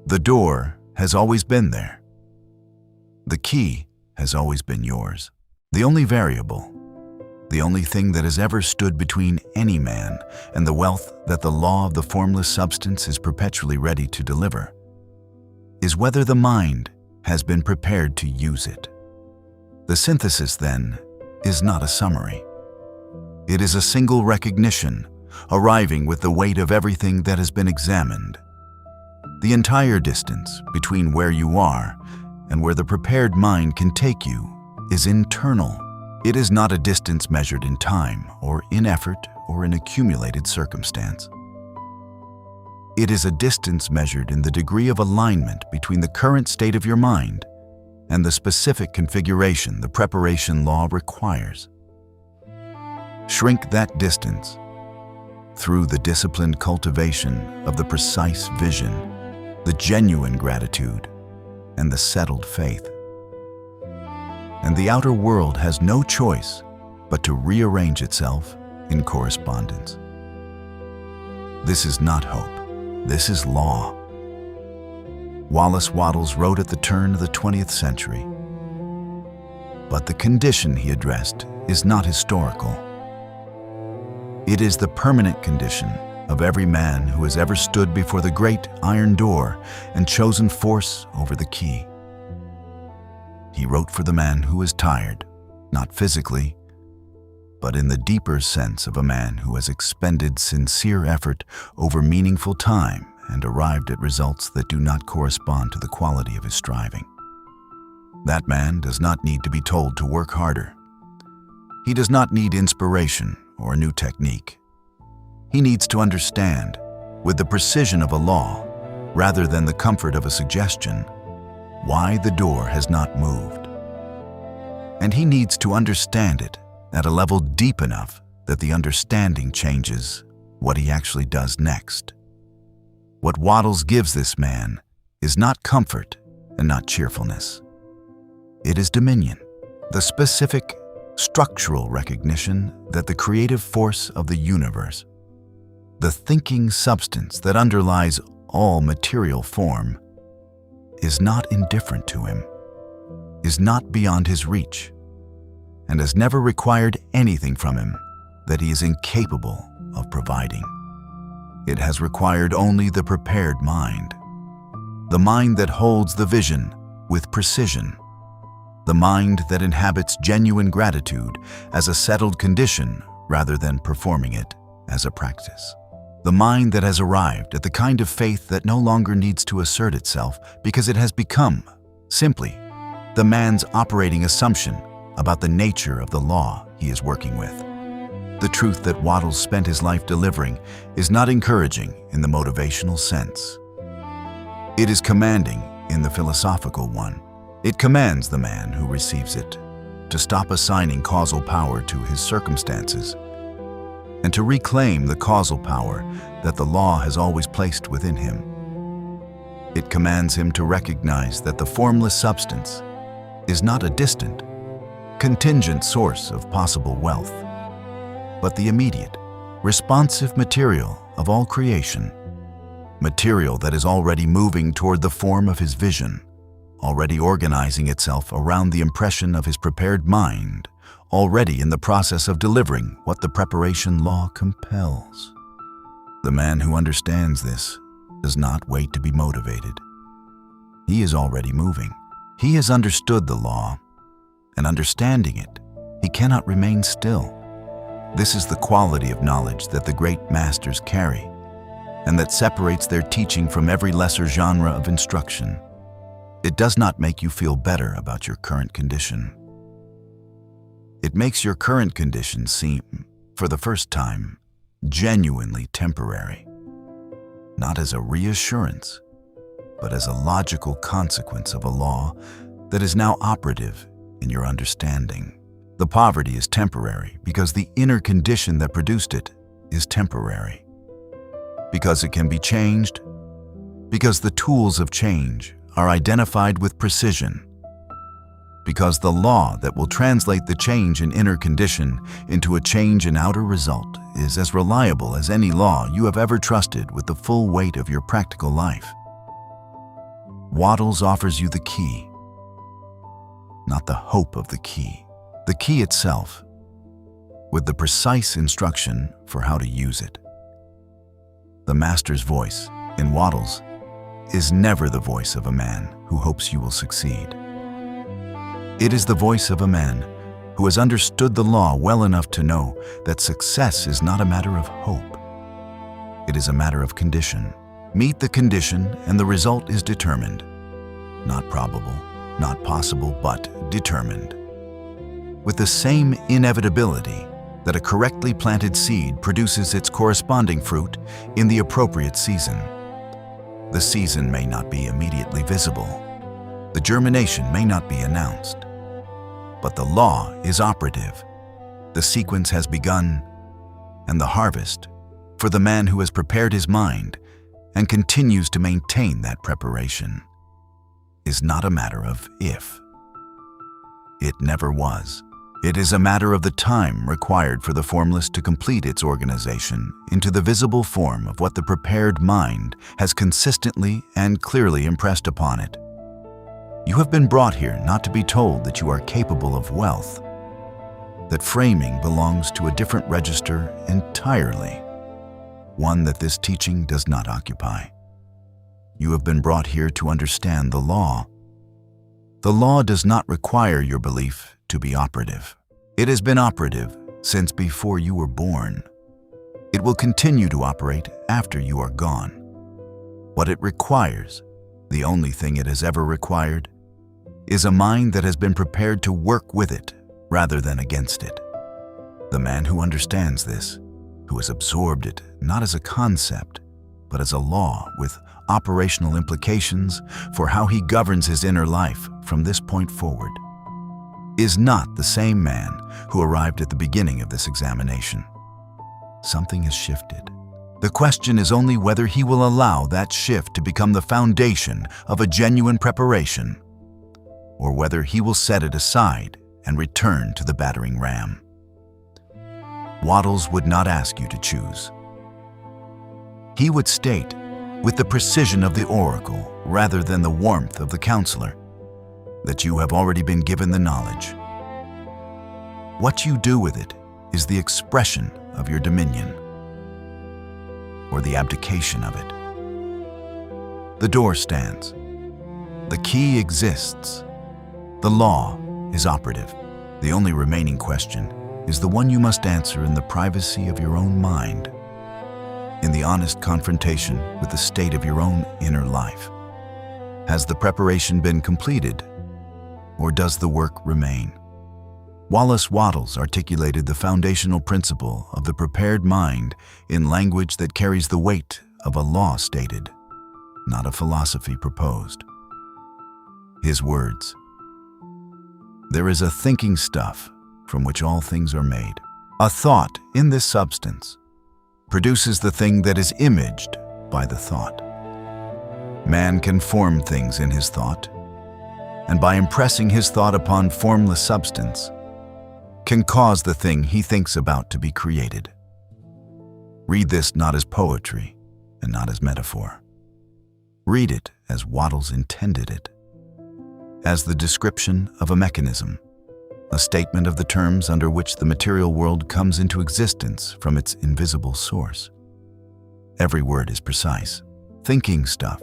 The door has always been there. The key has always been yours. The only variable, the only thing that has ever stood between any man and the wealth that the law of the formless substance is perpetually ready to deliver, is whether the mind has been prepared to use it. The synthesis, then, is not a summary. It is a single recognition, arriving with the weight of everything that has been examined. The entire distance between where you are and where the prepared mind can take you is internal. It is not a distance measured in time or in effort or in accumulated circumstance. It is a distance measured in the degree of alignment between the current state of your mind and the specific configuration the preparation law requires. Shrink that distance through the disciplined cultivation of the precise vision, the genuine gratitude, and the settled faith. And the outer world has no choice but to rearrange itself in correspondence. This is not hope. This is law. Wallace Wattles wrote at the turn of the 20th century. But the condition he addressed is not historical. It is the permanent condition of every man who has ever stood before the great iron door and chosen force over the key. He wrote for the man who is tired, not physically, but in the deeper sense of a man who has expended sincere effort over meaningful time and arrived at results that do not correspond to the quality of his striving. That man does not need to be told to work harder. He does not need inspiration or a new technique. He needs to understand, with the precision of a law, rather than the comfort of a suggestion, why the door has not moved. And he needs to understand it at a level deep enough that the understanding changes what he actually does next. What Wattles gives this man is not comfort and not cheerfulness. It is dominion, the specific, structural recognition that the creative force of the universe, the thinking substance that underlies all material form, is not indifferent to him, is not beyond his reach, and has never required anything from him that he is incapable of providing. It has required only the prepared mind, the mind that holds the vision with precision, the mind that inhabits genuine gratitude as a settled condition rather than performing it as a practice. The mind that has arrived at the kind of faith that no longer needs to assert itself because it has become, simply, the man's operating assumption about the nature of the law he is working with. The truth that Wattles spent his life delivering is not encouraging in the motivational sense. It is commanding in the philosophical one. It commands the man who receives it to stop assigning causal power to his circumstances and to reclaim the causal power that the law has always placed within him. It commands him to recognize that the formless substance is not a distant, contingent source of possible wealth, but the immediate, responsive material of all creation, material that is already moving toward the form of his vision, already organizing itself around the impression of his prepared mind, already in the process of delivering what the preparation law compels. The man who understands this does not wait to be motivated. He is already moving. He has understood the law, and understanding it, he cannot remain still. This is the quality of knowledge that the great masters carry, and that separates their teaching from every lesser genre of instruction. It does not make you feel better about your current condition. It makes your current condition seem, for the first time, genuinely temporary, not as a reassurance, but as a logical consequence of a law that is now operative in your understanding. The poverty is temporary because the inner condition that produced it is temporary. Because it can be changed, Because the tools of change are identified with precision. Because the law that will translate the change in inner condition into a change in outer result is as reliable as any law you have ever trusted with the full weight of your practical life. Wattles offers you the key, not the hope of the key itself, with the precise instruction for how to use it. The Master's voice, in Wattles, is never the voice of a man who hopes you will succeed. It is the voice of a man who has understood the law well enough to know that success is not a matter of hope. It is a matter of condition. Meet the condition and the result is determined. Not probable, not possible, but determined. With the same inevitability that a correctly planted seed produces its corresponding fruit in the appropriate season. The season may not be immediately visible. The germination may not be announced. But the law is operative. The sequence has begun, and the harvest, for the man who has prepared his mind and continues to maintain that preparation, is not a matter of if. It never was. It is a matter of the time required for the formless to complete its organization into the visible form of what the prepared mind has consistently and clearly impressed upon it. You have been brought here not to be told that you are capable of wealth, that framing belongs to a different register entirely, one that this teaching does not occupy. You have been brought here to understand the law. The law does not require your belief to be operative. It has been operative since before you were born. It will continue to operate after you are gone. What it requires, the only thing it has ever required, is a mind that has been prepared to work with it rather than against it. The man who understands this, who has absorbed it not as a concept, but as a law with operational implications for how he governs his inner life from this point forward, is not the same man who arrived at the beginning of this examination. Something has shifted. The question is only whether he will allow that shift to become the foundation of a genuine preparation, or whether he will set it aside and return to the battering ram. Wattles would not ask you to choose. He would state, with the precision of the oracle rather than the warmth of the counselor, that you have already been given the knowledge. What you do with it is the expression of your dominion, or the abdication of it. The door stands. The key exists. The law is operative. The only remaining question is the one you must answer in the privacy of your own mind, in the honest confrontation with the state of your own inner life. Has the preparation been completed, or does the work remain? Wallace Wattles articulated the foundational principle of the prepared mind in language that carries the weight of a law stated, not a philosophy proposed. His words: "There is a thinking stuff from which all things are made. A thought in this substance produces the thing that is imaged by the thought. Man can form things in his thought, and by impressing his thought upon formless substance, can cause the thing he thinks about to be created." Read this not as poetry and not as metaphor. Read it as Wattles intended it, as the description of a mechanism, a statement of the terms under which the material world comes into existence from its invisible source. Every word is precise. Thinking stuff,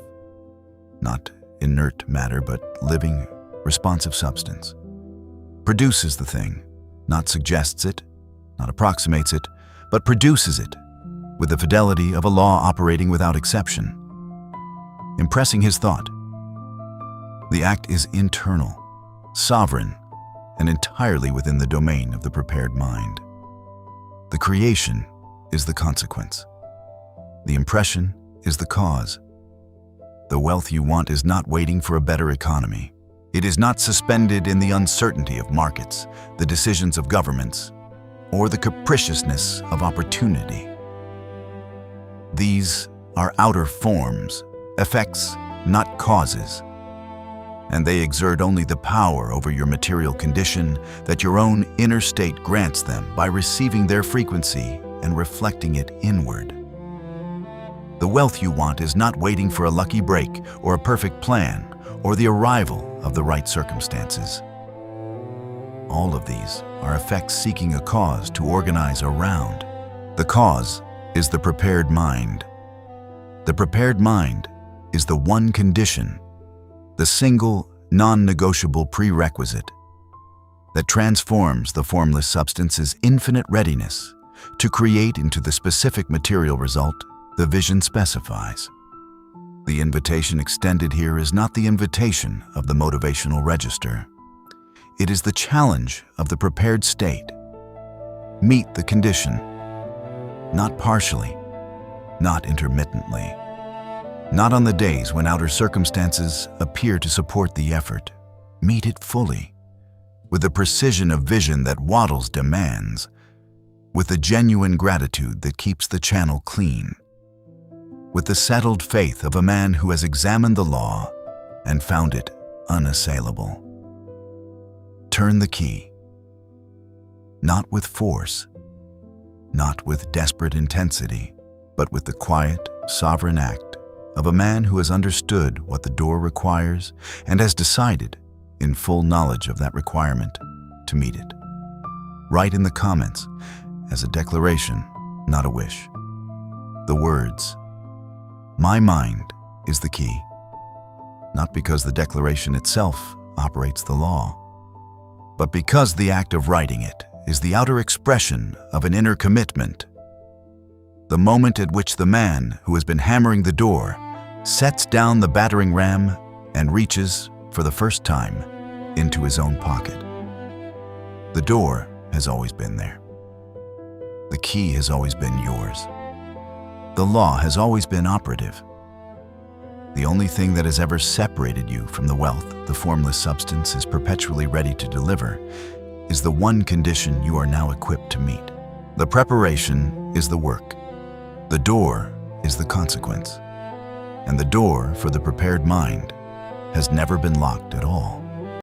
not inert matter but living, responsive substance, produces the thing, not suggests it, not approximates it, but produces it with the fidelity of a law operating without exception. Impressing his thought, the act is internal, sovereign, and entirely within the domain of the prepared mind. The creation is the consequence. The impression is the cause. The wealth you want is not waiting for a better economy. It is not suspended in the uncertainty of markets, the decisions of governments, or the capriciousness of opportunity. These are outer forms effects, not causes. And they exert only the power over your material condition that your own inner state grants them by receiving their frequency and reflecting it inward. The wealth you want is not waiting for a lucky break or a perfect plan or the arrival of the right circumstances. All of these are effects seeking a cause to organize around. The cause is the prepared mind. The prepared mind is the one condition, the single, non-negotiable prerequisite that transforms the formless substance's infinite readiness to create into the specific material result the vision specifies. The invitation extended here is not the invitation of the motivational register. It is the challenge of the prepared state. Meet the condition, not partially, not intermittently, not on the days when outer circumstances appear to support the effort. Meet it fully, with the precision of vision that Wattles demands, with the genuine gratitude that keeps the channel clean, with the settled faith of a man who has examined the law and found it unassailable. Turn the key, not with force, not with desperate intensity, but with the quiet, sovereign act of a man who has understood what the door requires and has decided, in full knowledge of that requirement, to meet it. Write in the comments, as a declaration, not a wish, the words, "My mind is the key," not because the declaration itself operates the law, but because the act of writing it is the outer expression of an inner commitment. The moment at which the man who has been hammering the door sets down the battering ram and reaches, for the first time, into his own pocket. The door has always been there. The key has always been yours. The law has always been operative. The only thing that has ever separated you from the wealth the formless substance is perpetually ready to deliver is the one condition you are now equipped to meet. The preparation is the work. The door is the consequence. And the door for the prepared mind has never been locked at all.